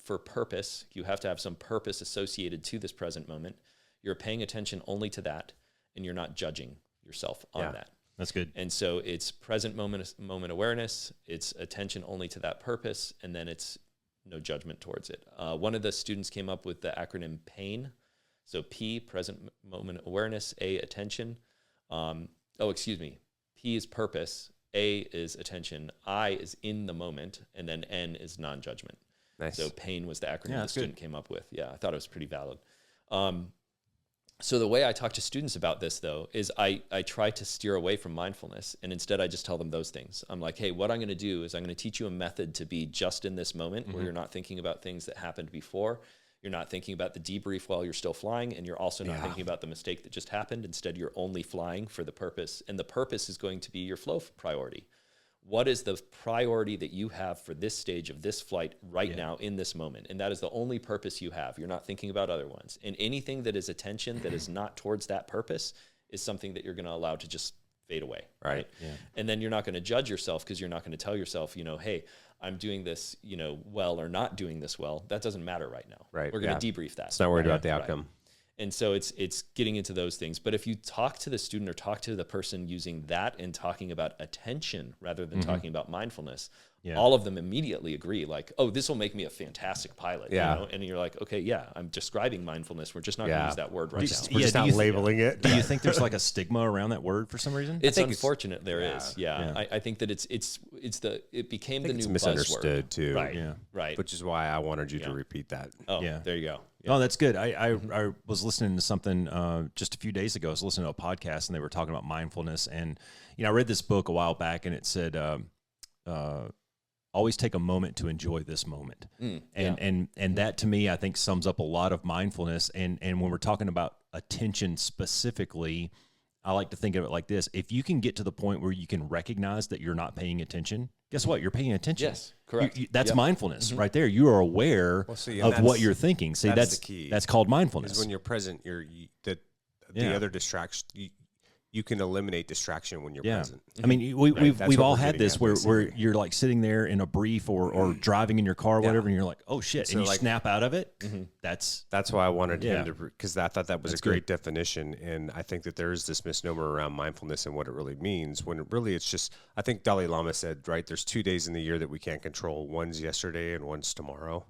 for purpose. You have to have some purpose associated to this present moment. You're paying attention only to that. And you're not judging yourself on that. That's good. And so it's present moment awareness, it's attention only to that purpose, and then it's no judgment towards it. One of the students came up with the acronym PAIN. So P, present moment awareness, A, attention. P is purpose, A is attention, I is in the moment, and then N is non-judgment. Nice. So PAIN was the acronym the student came up with. Yeah, I thought it was pretty valid. So the way I talk to students about this, though, is I try to steer away from mindfulness, and instead I just tell them those things. I'm like, hey, what I'm going to do is I'm going to teach you a method to be just in this moment where you're not thinking about things that happened before. You're not thinking about the debrief while you're still flying, and you're also not thinking about the mistake that just happened. Instead, you're only flying for the purpose, and the purpose is going to be your flow priority. what is the priority that you have for this stage of this flight right now in this moment? And that is the only purpose you have. You're not thinking about other ones. And anything that is attention that is not towards that purpose is something that you're going to allow to just fade away. Right. Yeah. And then you're not going to judge yourself because you're not going to tell yourself, hey, I'm doing this, well or not doing this well. That doesn't matter right now. Right. We're going to debrief that. It's not worried about the outcome. Right. And so it's getting into those things. But if you talk to the student or talk to the person using that and talking about attention rather than talking about mindfulness, all of them immediately agree like, oh, this will make me a fantastic pilot. Yeah. And you're like, okay, yeah, I'm describing mindfulness. We're just not going to use that word right now. We're just not labeling it. Do you think there's like a stigma around that word for some reason? It's unfortunate there is. Yeah. I think that it became the new buzzword. Misunderstood too. Right. Yeah. Right. Which is why I wanted you to repeat that. Oh, Yeah. there you go. Oh, that's good. I was listening to something just a few days ago. I was listening to a podcast, and they were talking about mindfulness. And I read this book a while back, and it said, "Always take a moment to enjoy this moment." And that to me, I think sums up a lot of mindfulness. And when we're talking about attention specifically, I like to think of it like this: if you can get to the point where you can recognize that you're not paying attention, guess what? You're paying attention. Yes, correct. That's mindfulness right there. You are aware of what you're thinking. See, that's the key. That's called mindfulness. Is when you're present, the other distraction. You can eliminate distraction when you're present. I mean, we've all had this where you're like sitting there in a brief or driving in your car or whatever, and you're like, oh shit, and you snap out of it. That's why I wanted him to, because I thought that was a great definition. And I think that there is this misnomer around mindfulness and what it really means, when really it's just, I think Dalai Lama said, right, there's 2 days in the year that we can't control. One's yesterday and one's tomorrow.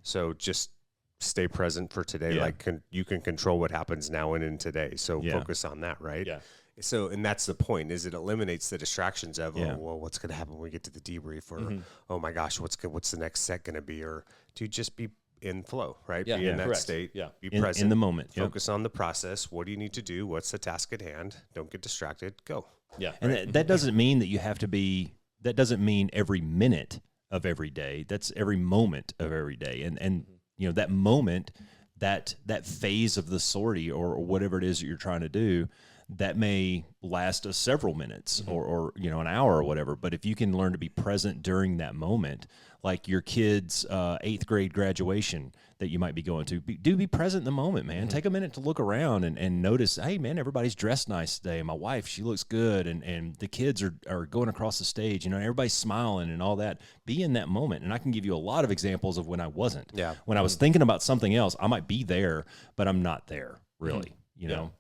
So just stay present for today. Like you can control what happens now and in today. So focus on that, right? Yeah. So, and that's the point, is it eliminates the distractions of, oh, well, what's going to happen when we get to the debrief, or, oh my gosh, what's the next set going to be, or to just be in flow, right? Be in that state, be present. In the moment. Focus on the process. What do you need to do? What's the task at hand? Don't get distracted. Go. Yeah. And that doesn't mean that you have to be, that doesn't mean every minute of every day. That's every moment of every day. And that moment, that phase of the sortie or whatever it is that you're trying to do, that may last several minutes or an hour or whatever. But if you can learn to be present during that moment, like your kid's 8th grade graduation that you might be going to, be present in the moment, man. Take a minute to look around and notice, hey, man, everybody's dressed nice today. My wife, she looks good. And the kids are going across the stage. Everybody's smiling and all that. Be in that moment. And I can give you a lot of examples of when I wasn't. Yeah. When I was thinking about something else, I might be there, but I'm not there, really, you know?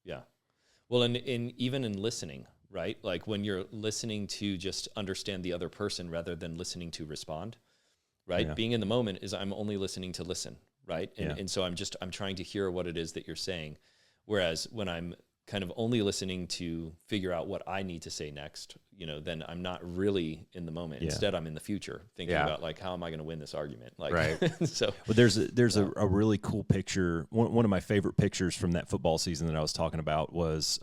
Yeah. Well, and even in listening, right? Like when you're listening to just understand the other person rather than listening to respond, right? Yeah. Being in the moment is I'm only listening to listen, right? And so I'm trying to hear what it is that you're saying. Whereas when I'm kind of only listening to figure out what I need to say next, then I'm not really in the moment. Instead, I'm in the future thinking about like, how am I going to win this argument? Like, right. So well, there's a really cool picture. One of my favorite pictures from that football season that I was talking about was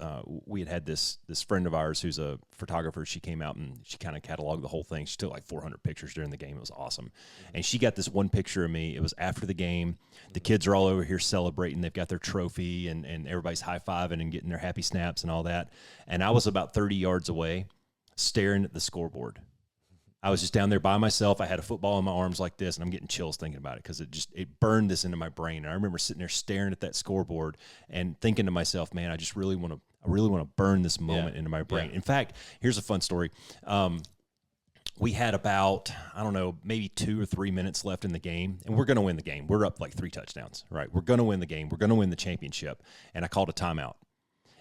we had this friend of ours who's a photographer. She came out and she kind of cataloged the whole thing. She took like 400 pictures during the game. It was awesome. And she got this one picture of me. It was after the game. The kids are all over here celebrating. They've got their trophy and everybody's high-fiving and getting their happy snaps and all that. And I was about 30 yards away, staring at the scoreboard. I was just down there by myself. I had a football in my arms like this, and I'm getting chills thinking about it because it burned this into my brain. And I remember sitting there staring at that scoreboard and thinking to myself, man, I really want to burn this moment into my brain. In fact, here's a fun story. We had about, I don't know, maybe 2 or 3 minutes left in the game, and we're going to win the game. We're up like 3 touchdowns, right? We're going to win the game. We're going to win the championship. And I called a timeout.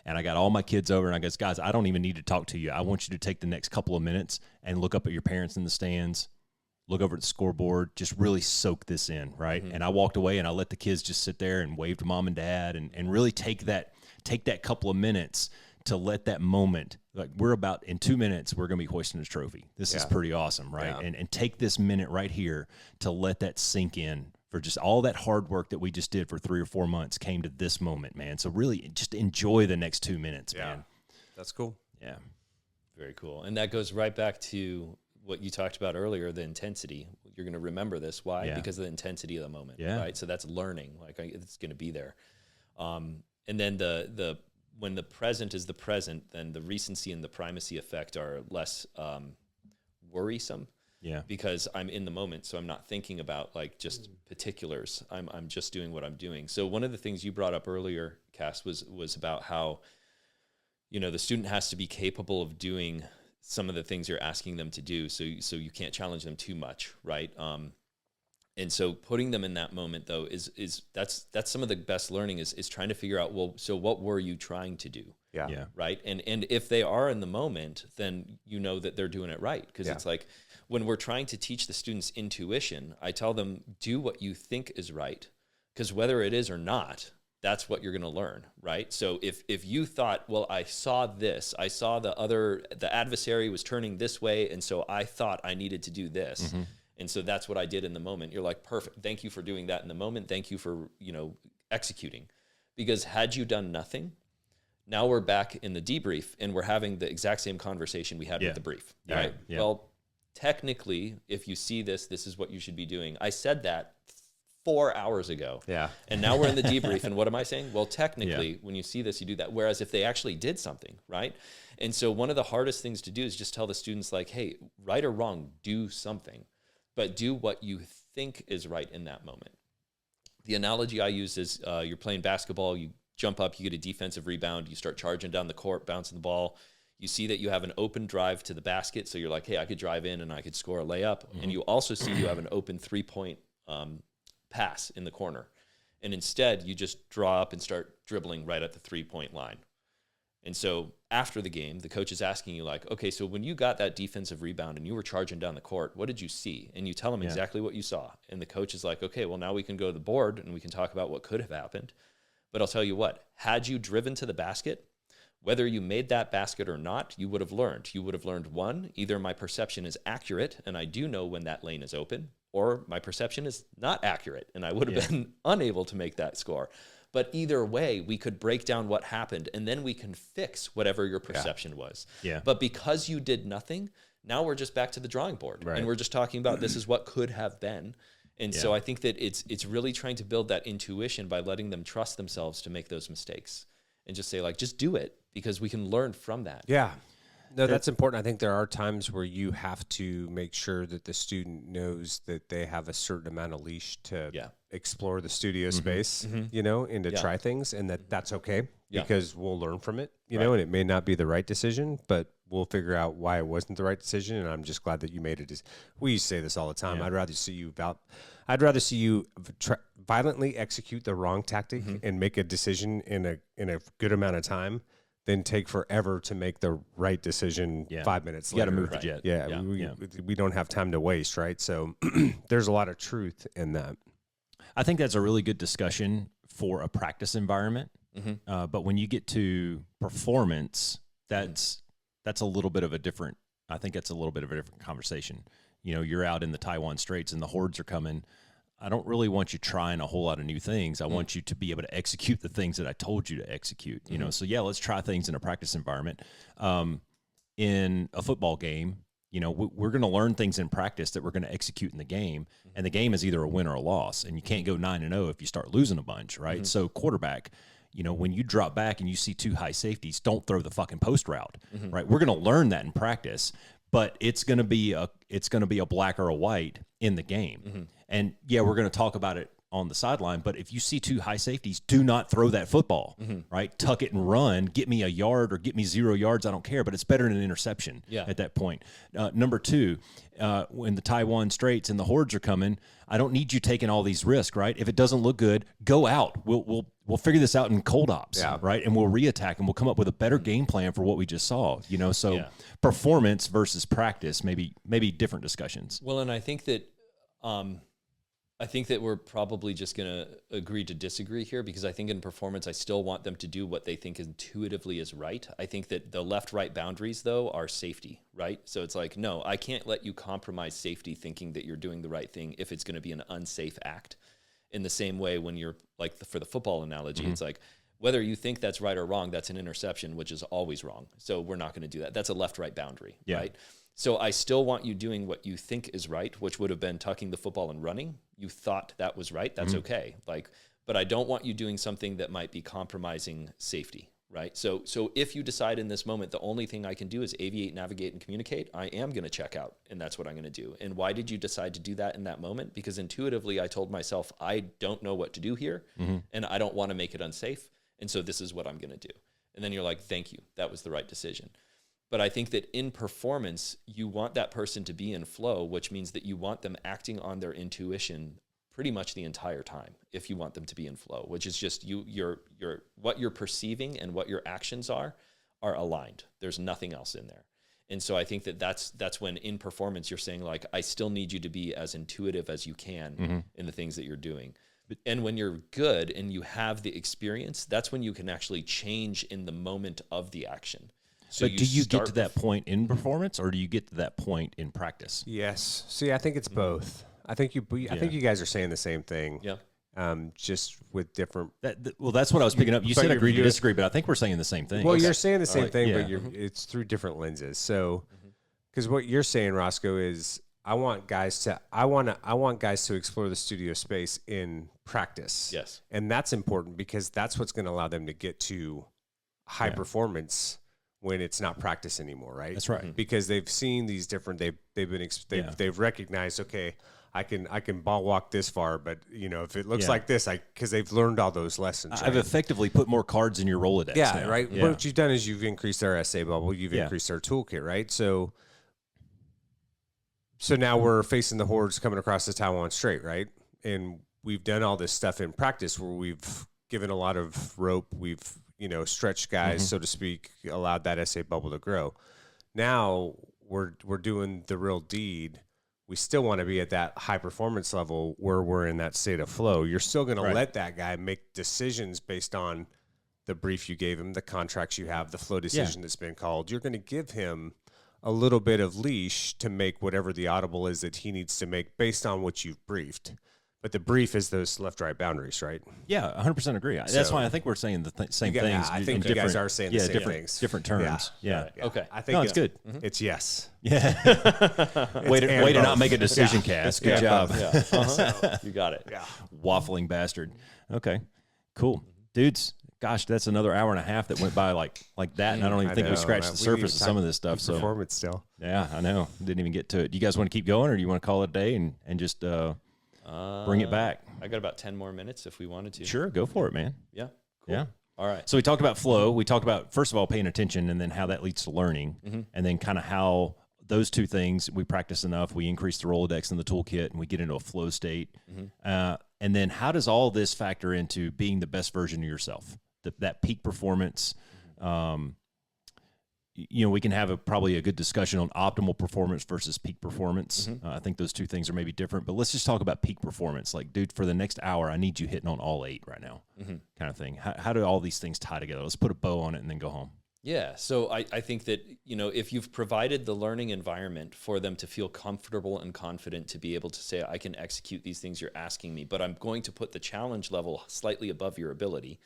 And I got all my kids over, and I goes, guys, I don't even need to talk to you. I want you to take the next couple of minutes and look up at your parents in the stands, look over at the scoreboard, just really soak this in, right? And I walked away, and I let the kids just sit there and wave to mom and dad and really take that couple of minutes to let that moment, like we're about, in 2 minutes, we're going to be hoisting a trophy. This is pretty awesome, right? Yeah. And take this minute right here to let that sink in. For just all that hard work that we just did for 3 or 4 months came to this moment, man. So really just enjoy the next 2 minutes, man. That's cool. Yeah. very cool. And that goes right back to what you talked about earlier, the intensity. You're going to remember this. Why? Yeah. Because of the intensity of the moment, Yeah. right? So that's learning. Like it's going to be there. And then when the present is the present, then the recency and the primacy effect are less worrisome. Yeah. Because I'm in the moment, so I'm not thinking about like just particulars. I'm just doing what I'm doing. So one of the things you brought up earlier, Cass, was about how, you know, the student has to be capable of doing some of the things you're asking them to do. So you can't challenge them too much, right? And so putting them in that moment though is that's some of the best learning is trying to figure out, well, so what were you trying to do? Yeah. Right. And if they are in the moment, then you know that they're doing it right. Because it's like when we're trying to teach the students intuition, I tell them, do what you think is right. Because whether it is or not, that's what you're going to learn, right? So if you thought, well, I saw this, I saw the adversary was turning this way, and so I thought I needed to do this. And so that's what I did in the moment. You're like, perfect. Thank you for doing that in the moment. Thank you for, you know, executing. Because had you done nothing, now we're back in the debrief and we're having the exact same conversation we had with the brief, right? Yeah. Well, technically, if you see this is what you should be doing. I said that 4 hours ago. Yeah. And now we're in the debrief. And what am I saying? Well, technically, when you see this, you do that. Whereas if they actually did something, right? And so one of the hardest things to do is just tell the students like, hey, right or wrong, do something, but do what you think is right in that moment. The analogy I use is you're playing basketball, you jump up, you get a defensive rebound, you start charging down the court, bouncing the ball. You see that you have an open drive to the basket, so you're like, hey, I could drive in and I could score a layup. And you also see you have an open three-point pass in the corner. And instead, you just draw up and start dribbling right at the three-point line. And so after the game, the coach is asking you like, okay, so when you got that defensive rebound and you were charging down the court, what did you see? And you tell them exactly what you saw. And the coach is like, okay, well, now we can go to the board and we can talk about what could have happened. But I'll tell you what, had you driven to the basket, whether you made that basket or not, you would have learned. You would have learned, one, either my perception is accurate and I do know when that lane is open, or my perception is not accurate and I would have been unable to make that score. But either way, we could break down what happened and then we can fix whatever your perception was. Yeah. But because you did nothing, now we're just back to the drawing board. Right. And we're just talking about this is what could have been. And so I think that it's really trying to build that intuition by letting them trust themselves to make those mistakes and just say like, just do it because we can learn from that. Yeah. No, that's important. I think there are times where you have to make sure that the student knows that they have a certain amount of leash to explore the studio space, you know, and to try things, and that's okay because we'll learn from it, you know, and it may not be the right decision, but we'll figure out why it wasn't the right decision. And I'm just glad that you made it. We used to say this all the time. I'd rather see you violently execute the wrong tactic and make a decision in a good amount of time than take forever to make the right decision 5 minutes later. You got to move the jet. Yeah, we don't have time to waste, right? So there's a lot of truth in that. I think that's a really good discussion for a practice environment. But when you get to performance, that's a little bit of a different, I think that's a little bit of a different conversation. You know, you're out in the Taiwan Straits and the hordes are coming. I don't really want you trying a whole lot of new things. I want you to be able to execute the things that I told you to execute, you know? So let's try things in a practice environment. In a football game, you know, we're going to learn things in practice that we're going to execute in the game, and the game is either a win or a loss, and you can't go 9-0 if you start losing a bunch, right? So quarterback, you know, when you drop back and you see two high safeties, don't throw the fucking post route, right? We're going to learn that in practice, but it's going to be a black or a white in the game. And we're going to talk about it on the sideline, but if you see two high safeties, do not throw that football, right? Tuck it and run, get me a yard or get me 0 yards. I don't care, but it's better than an interception at that point. Number two, when the Taiwan Straits and the hordes are coming, I don't need you taking all these risks, right? If it doesn't look good, go out. We'll figure this out in cold ops, right? And we'll reattack and we'll come up with a better game plan for what we just saw, you know? So performance versus practice, maybe different discussions. Well, and I think that we're probably just going to agree to disagree here, because I think in performance, I still want them to do what they think intuitively is right. I think that the left-right boundaries, though, are safety, right? So it's like, no, I can't let you compromise safety thinking that you're doing the right thing if it's going to be an unsafe act. In the same way, when you're like for the football analogy, it's like, whether you think that's right or wrong, that's an interception, which is always wrong. So we're not going to do that. That's a left-right boundary, right? So I still want you doing what you think is right, which would have been tucking the football and running. You thought that was right. That's okay. But I don't want you doing something that might be compromising safety, right? So if you decide in this moment, the only thing I can do is aviate, navigate, and communicate, I am going to check out, and that's what I'm going to do. And why did you decide to do that in that moment? Because intuitively, I told myself, I don't know what to do here, and I don't want to make it unsafe, and so this is what I'm going to do. And then you're like, thank you, that was the right decision. But I think that in performance, you want that person to be in flow, which means that you want them acting on their intuition pretty much the entire time if you want them to be in flow, which is just your what you're perceiving and what your actions are aligned. There's nothing else in there. And so I think that that's when in performance you're saying, like, I still need you to be as intuitive as you can in the things that you're doing. And when you're good and you have the experience, that's when you can actually change in the moment of the action. So but do you get to that point in performance, or do you get to that point in practice? Yes. See, I think it's both. I think you guys are saying the same thing. Yeah. Just with different. Well, that's what I was picking up. You said agree to disagree, but I think we're saying the same thing. Well, you're saying the same thing, Yeah. but it's through different lenses. So, because what you're saying, Roscoe, is I want guys to explore the studio space in practice. Yes. And that's important because that's what's going to allow them to get to high performance when it's not practice anymore, right? That's right. Because they've seen these different. They've recognized. Okay, I can ball walk this far, but if it looks like this, because they've learned all those lessons. I've effectively put more cards in your Rolodex. Yeah, now. right. Yeah. What you've done is you've increased their essay bubble. You've increased their toolkit, right? So now we're facing the hordes coming across the Taiwan Strait, right? And we've done all this stuff in practice where we've given a lot of rope. We've stretched guys, so to speak, allowed that essay bubble to grow. Now we're doing the real deed. We still want to be at that high performance level where we're in that state of flow. You're still going to let that guy make decisions based on the brief you gave him, the contracts you have, the flow decision that's been called. You're going to give him a little bit of leash to make whatever the audible is that he needs to make based on what you've briefed. But the brief is those left-right boundaries, right? Yeah, 100% agree. That's why I think we're saying the same things. Yeah, I think you guys are saying the same things. Different terms. Yeah. Okay. I think it's good. It's yes. Yeah. way to not make a decision, Cass. Good job. Yeah. You got it. Yeah. Waffling bastard. Okay. Cool. Dudes, gosh, that's another hour and a half that went by like that, and I don't even think we scratched the surface of some of this stuff. So performance still. Yeah, I know. Didn't even get to it. Do you guys want to keep going, or do you want to call it a day and just bring it back? I got about 10 more minutes if we wanted to. Sure, go for it, man. Yeah. Cool. Yeah. All right. So we talked about flow. We talked about, first of all, paying attention, and then how that leads to learning, and then kind of how those two things, we practice enough, we increase the Rolodex and the toolkit, and we get into a flow state. And then how does all this factor into being the best version of yourself? That peak performance. We can have probably a good discussion on optimal performance versus peak performance. I think those two things are maybe different, but let's just talk about peak performance. Like, dude, for the next hour, I need you hitting on all 8 right now, kind of thing. How do all these things tie together? Let's put a bow on it and then go home. Yeah. So I think that, if you've provided the learning environment for them to feel comfortable and confident to be able to say, I can execute these things you're asking me, but I'm going to put the challenge level slightly above your ability,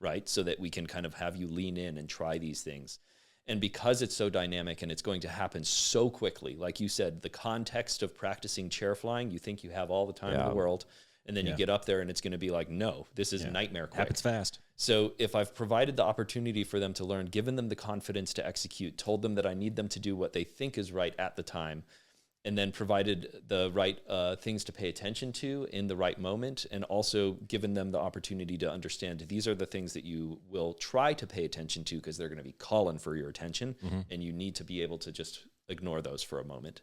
right? So that we can kind of have you lean in and try these things. And because it's so dynamic and it's going to happen so quickly, like you said, the context of practicing chair flying, you think you have all the time in the world, and then you get up there and it's going to be like, no, this is nightmare quick. Happens fast. So if I've provided the opportunity for them to learn, given them the confidence to execute, told them that I need them to do what they think is right at the time, and then provided the right things to pay attention to in the right moment, and also given them the opportunity to understand these are the things that you will try to pay attention to because they're going to be calling for your attention, and you need to be able to just ignore those for a moment.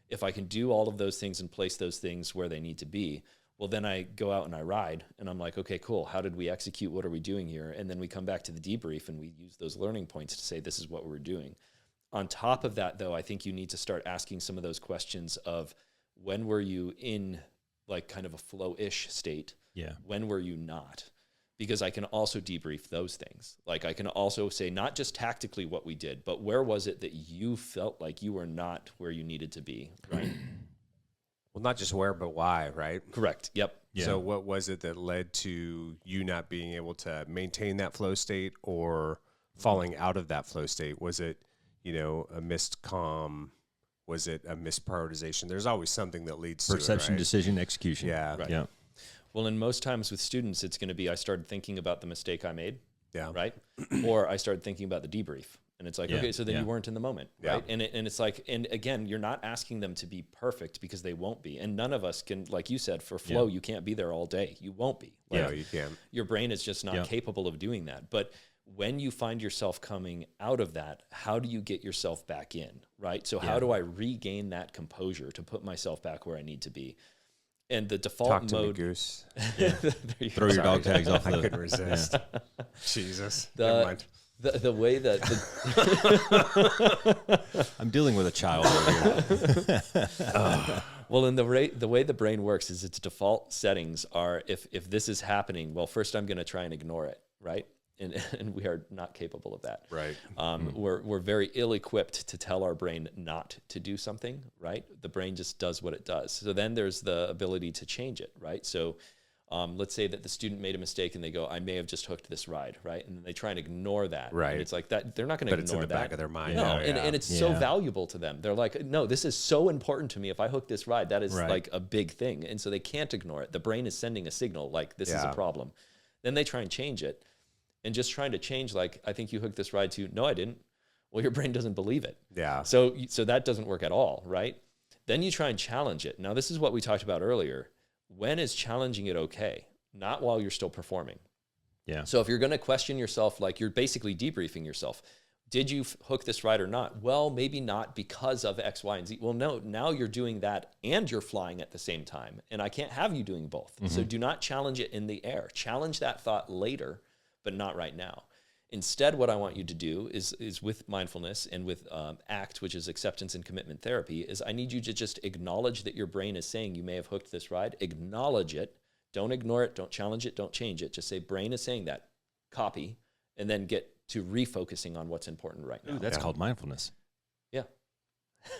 If I can do all of those things and place those things where they need to be, well, then I go out and I ride, and I'm like, okay, cool. How did we execute? What are we doing here? And then we come back to the debrief, and we use those learning points to say, this is what we're doing. On top of that, though, I think you need to start asking some of those questions of when were you in like kind of a flow-ish state? Yeah. When were you not? Because I can also debrief those things. Like I can also say not just tactically what we did, but where was it that you felt like you were not where you needed to be, right? Well, not just where, but why, right? Correct. Yep. Yeah. So what was it that led to you not being able to maintain that flow state or falling out of that flow state? Was it a missed comm? Was it a misprioritization? There's always something that leads to Perception, it, right? decision, execution. Yeah. Right. Yeah. Well, in most times with students, it's going to be I started thinking about the mistake I made, Yeah. Right. Or I started thinking about the debrief. And it's like, okay, so then you weren't in the moment, right? And it's like, and again, you're not asking them to be perfect because they won't be. And none of us can, like you said, for flow, you can't be there all day. You won't be. Like, No, you can't. Your brain is just not capable of doing that. But when you find yourself coming out of that, how do you get yourself back in, right? So how do I regain that composure to put myself back where I need to be? And the default Talk to mode. me, Goose. Throw your dog tags off. I couldn't resist. Jesus. The- Never mind. The way that I'm dealing with a child over here. well, in the way the brain works is its default settings are if this is happening, well, first I'm going to try and ignore it, right? And we are not capable of that. Right. We're very ill-equipped to tell our brain not to do something, right? The brain just does what it does. So then there's the ability to change it, right? So let's say that the student made a mistake and they go, I may have just hooked this ride, right? And then they try and ignore that. Right. And it's like that, they're not going to But ignore it's in the that. back of their mind. No, Oh, and it's so valuable to them. They're like, no, this is so important to me. If I hook this ride, that is like a big thing. And so they can't ignore it. The brain is sending a signal like this is a problem. Then they try and change it. And just trying to change, like, I think you hooked this ride to, no, I didn't. Well, your brain doesn't believe it. Yeah. So that doesn't work at all, right? Then you try and challenge it. Now, this is what we talked about earlier. When is challenging it okay? Not while you're still performing. Yeah. So if you're going to question yourself, like you're basically debriefing yourself. Did you hook this ride or not? Well, maybe not because of X, Y, and Z. Well, no, now you're doing that and you're flying at the same time. And I can't have you doing both. So do not challenge it in the air. Challenge that thought later, but not right now. Instead, what I want you to do is with mindfulness and with ACT, which is acceptance and commitment therapy, is I need you to just acknowledge that your brain is saying you may have hooked this ride. Acknowledge it. Don't ignore it. Don't challenge it. Don't change it. Just say brain is saying that. Copy. And then get to refocusing on what's important right now. Ooh, that's called mindfulness. Yeah.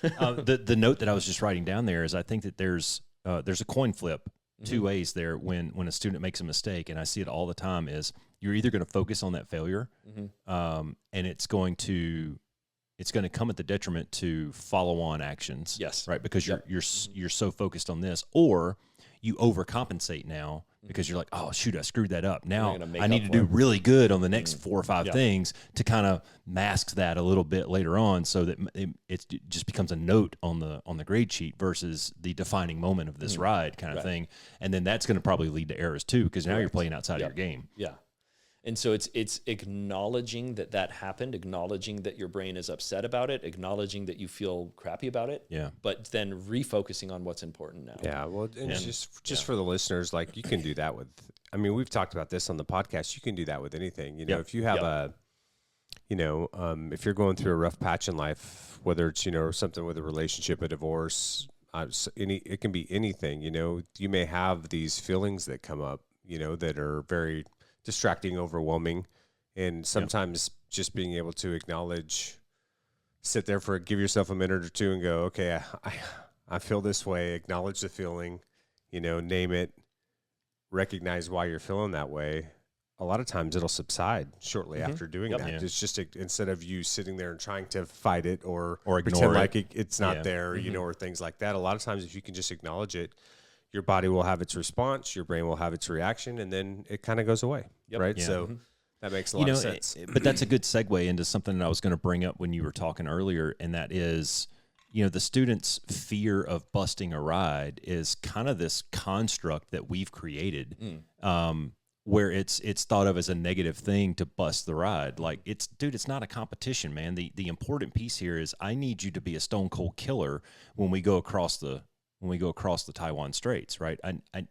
The note that I was just writing down there is I think that there's a coin flip two ways there when a student makes a mistake, and I see it all the time, is you're either going to focus on that failure and it's going to come at the detriment to follow-on actions. Yes. Right? Because you're so focused on this, or you overcompensate now because you're like, oh, shoot, I screwed that up. Now I need to do really good on the next 4 or 5 things to kind of mask that a little bit later on, so that it just becomes a note on the grade sheet versus the defining moment of this ride kind of thing. And then that's going to probably lead to errors too, because now you're playing outside of your game. Yeah. And so it's acknowledging that happened, acknowledging that your brain is upset about it, acknowledging that you feel crappy about it. Yeah. But then refocusing on what's important now. Yeah, well, and just for the listeners, like, you can do that with, I mean, we've talked about this on the podcast. You can do that with anything. You know, if you have if you're going through a rough patch in life, whether it's, something with a relationship, a divorce, it can be anything. You may have these feelings that come up, that are very distracting, overwhelming, and sometimes just being able to acknowledge, sit there give yourself a minute or two and go, okay, I feel this way, acknowledge the feeling, name it, recognize why you're feeling that way. A lot of times it'll subside shortly after doing that. It's just instead of you sitting there and trying to fight it or pretend like it's not there, or things like that. A lot of times if you can just acknowledge it, your body will have its response, your brain will have its reaction, and then it kind of goes away, right? Yeah. So that makes a lot of sense. But that's a good segue into something that I was going to bring up when you were talking earlier, and that is, the student's fear of busting a ride is kind of this construct that we've created, where it's thought of as a negative thing to bust the ride. Like, it's not a competition, man. The important piece here is I need you to be a stone cold killer when we go across the Taiwan Straits, right?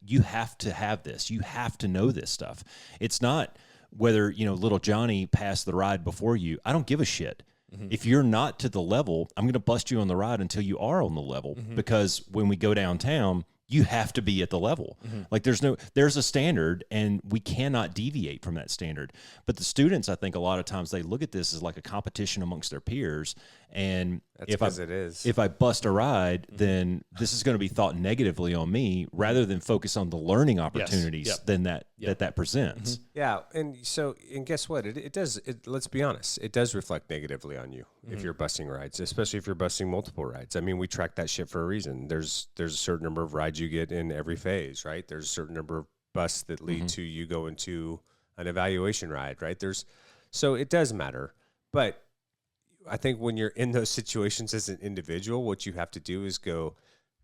You have to have this. You have to know this stuff. It's not whether, little Johnny passed the ride before you. I don't give a shit. If you're not to the level, I'm going to bust you on the ride until you are on the level, because when we go downtown, you have to be at the level. Like, there's a standard, and we cannot deviate from that standard. But the students, I think a lot of times they look at this as like a competition amongst their peers. And if I bust a ride, then this is going to be thought negatively on me, rather than focus on the learning opportunities that presents. Yeah. And guess what? It does. Let's be honest. It does reflect negatively on you if you're busting rides, especially if you're busting multiple rides. I mean, we track that shit for a reason. There's a certain number of rides you get in every phase, right? There's a certain number of busts that lead to you going to an evaluation ride, right? So it does matter. But I think when you're in those situations as an individual, what you have to do is go,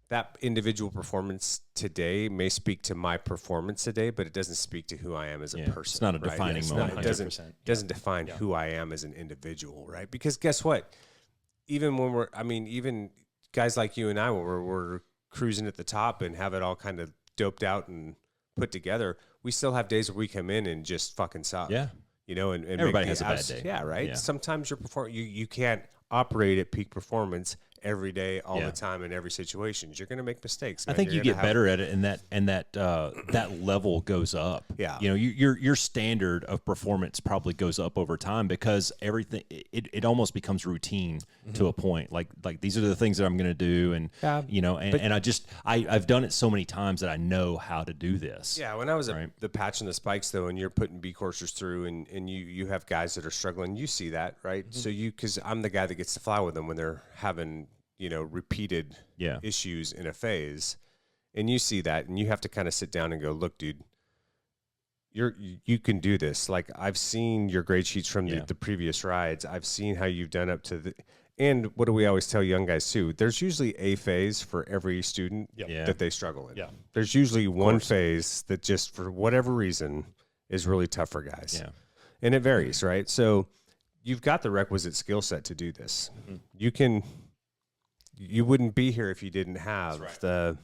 that individual performance today may speak to my performance today, but it doesn't speak to who I am as a person. It's not a defining moment. It doesn't define who I am as an individual, right? Because guess what? Even when even guys like you and I, when we're cruising at the top and have it all kind of doped out and put together, we still have days where we come in and just fucking suck. Yeah. And everybody has a bad day. Yeah, right. Yeah. Sometimes you can't operate at peak performance every day, all the time, in every situation. You're going to make mistakes, man. I think you get better at it, and that level goes up. Yeah. Your standard of performance probably goes up over time because everything it almost becomes routine to a point. Like these are the things that I'm going to do, and I've done it so many times that I know how to do this. Yeah, when I was at the patch and the spikes though, and you're putting B coursers through, and you have guys that are struggling, you see that, right? So because I'm the guy that gets to fly with them when they're having repeated issues in a phase, and you see that, and you have to kind of sit down and go, look, dude, you can do this. Like, I've seen your grade sheets from the previous rides. I've seen how you've done up to and what do we always tell young guys too? There's usually a phase for every student that they struggle in. Yeah. There's usually one phase that just for whatever reason is really tough for guys. Yeah. And it varies, right? So you've got the requisite skill set to do this. You wouldn't be here if you didn't have the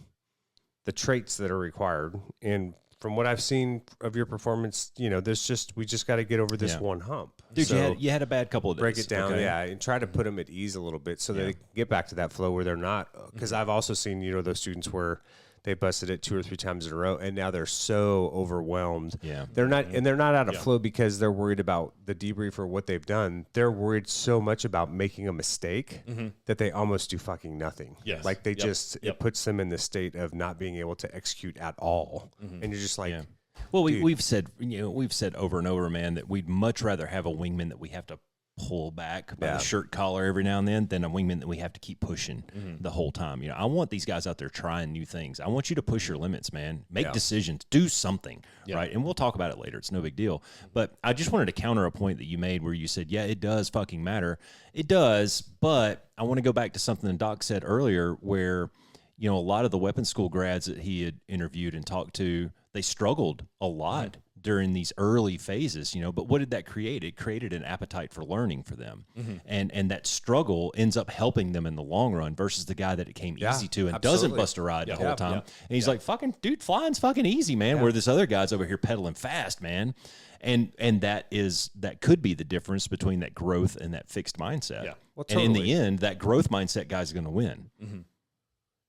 traits that are required. And from what I've seen of your performance, we just got to get over this one hump. Dude, so you had a bad couple of days. Break it down, and try to put them at ease a little bit so they can get back to that flow where they're not. Because I've also seen, those students where they busted it 2 or 3 times in a row, and now they're so overwhelmed. Yeah, they're not out of flow because they're worried about the debrief or what they've done. They're worried so much about making a mistake that they almost do fucking nothing. Yes. Like they it puts them in the state of not being able to execute at all, and you're just like. Yeah. Well, we've said over and over, man, that we'd much rather have a wingman that we have to pull back by the shirt collar every now and then than a wingman that we have to keep pushing the whole time. I want these guys out there trying new things. I want you to push your limits, man. Make decisions. Do something, right? And we'll talk about it later. It's no big deal. But I just wanted to counter a point that you made where you said, yeah, it does fucking matter. It does, but I want to go back to something that Doc said earlier where, a lot of the weapons school grads that he had interviewed and talked to, they struggled a lot during these early phases, but what did that create? It created an appetite for learning for them. And that struggle ends up helping them in the long run versus the guy that it came easy to and doesn't bust a ride the whole time. And he's like, fucking dude, flying's fucking easy, man. Where this other guy's over here pedaling fast, man. And that could be the difference between that growth and that fixed mindset. Yeah. Well, totally. And in the end, that growth mindset guy's going to win.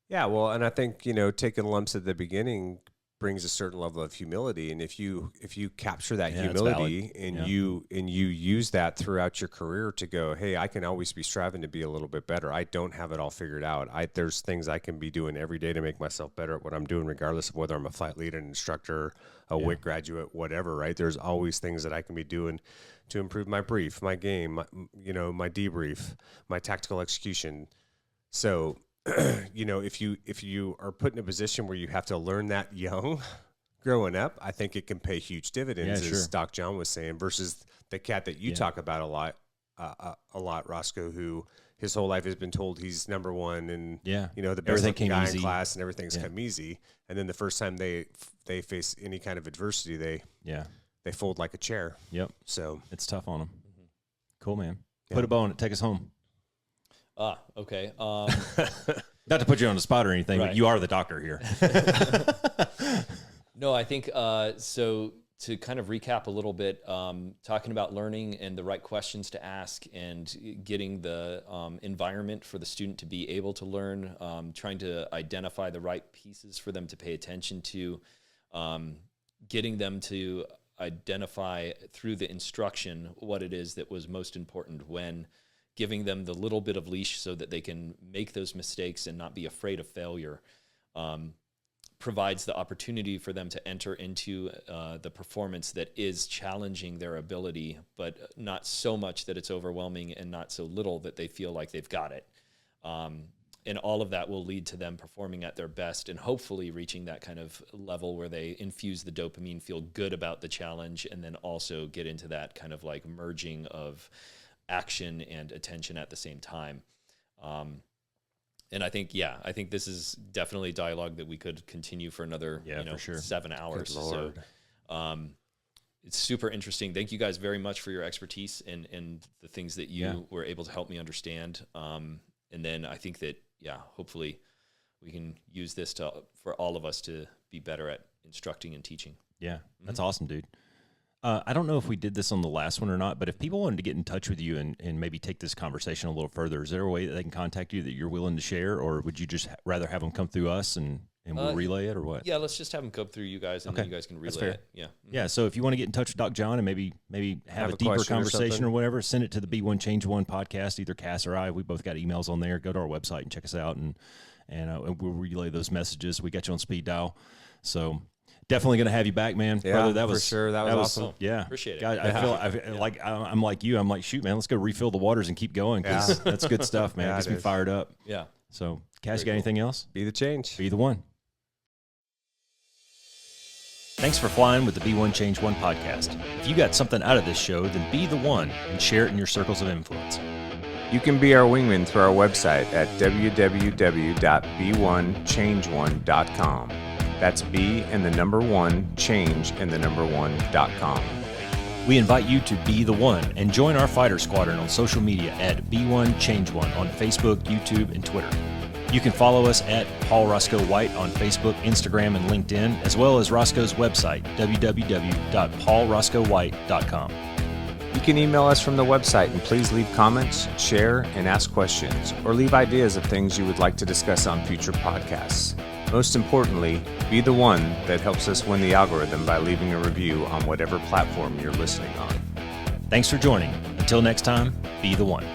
Yeah, well, and I think, taking lumps at the beginning brings a certain level of humility, and if you capture that humility and you use that throughout your career to go, hey, I can always be striving to be a little bit better. I don't have it all figured out. There's things I can be doing every day to make myself better at what I'm doing, regardless of whether I'm a flight lead, an instructor, a WIC graduate, whatever, right? There's always things that I can be doing to improve my brief, my game, my debrief, my tactical execution. So if you are put in a position where you have to learn that young growing up, I think it can pay huge dividends, as Doc Jon was saying, versus the cat that you talk about a lot, Roscoe, who his whole life has been told he's number one and the best looking guy in class and everything's come easy. And then the first time they face any kind of adversity, they fold like a chair. Yep. So it's tough on them. Cool, man. Put a bow on it. Take us home. Okay. Not to put you on the spot or anything, but you are the doctor here. No, I think so. To kind of recap a little bit, talking about learning and the right questions to ask and getting the environment for the student to be able to learn, trying to identify the right pieces for them to pay attention to, getting them to identify through the instruction what it is that was most important when, giving them the little bit of leash so that they can make those mistakes and not be afraid of failure, provides the opportunity for them to enter into the performance that is challenging their ability, but not so much that it's overwhelming and not so little that they feel like they've got it. And all of that will lead to them performing at their best and hopefully reaching that kind of level where they infuse the dopamine, feel good about the challenge, and then also get into that kind of like merging of action and attention at the same time. And I think this is definitely dialogue that we could continue for another, for sure. 7 hours. So, it's super interesting. Thank you guys very much for your expertise and the things that you were able to help me understand. And then I think that, hopefully we can use this for all of us to be better at instructing and teaching. Yeah, that's awesome, dude. I don't know if we did this on the last one or not, but if people wanted to get in touch with you and maybe take this conversation a little further, is there a way that they can contact you that you're willing to share, or would you just rather have them come through us and we'll relay it, or what? Yeah, let's just have them come through you guys, and then you guys can relay it. Yeah. Yeah, so if you want to get in touch with Doc Jon and maybe have a deeper conversation or whatever, send it to the Be1 Change 1 podcast, either Cass or I. We both got emails on there. Go to our website and check us out, and we'll relay those messages. We got you on speed dial. So definitely going to have you back, man. Yeah, brother, that was for sure. That was awesome. Yeah, appreciate it. God, I feel like I'm like you. I'm like, shoot, man, let's go refill the waters and keep going, because that's good stuff, man. Gets me fired up. Yeah. So, Cass, you got anything else? Be the change. Be the one. Thanks for flying with the Be1 Change 1 podcast. If you got something out of this show, then be the one and share it in your circles of influence. You can be our wingman through our website at www.b1change1.com. That's B and the number 1, change and the number 1.com. We invite you to be the one and join our fighter squadron on social media at Be1 Change 1 on Facebook, YouTube, and Twitter. You can follow us at Paul Roscoe White on Facebook, Instagram, and LinkedIn, as well as Roscoe's website, www.paulroscoewhite.com. You can email us from the website, and please leave comments, share, and ask questions, or leave ideas of things you would like to discuss on future podcasts. Most importantly, be the one that helps us win the algorithm by leaving a review on whatever platform you're listening on. Thanks for joining. Until next time, be the one.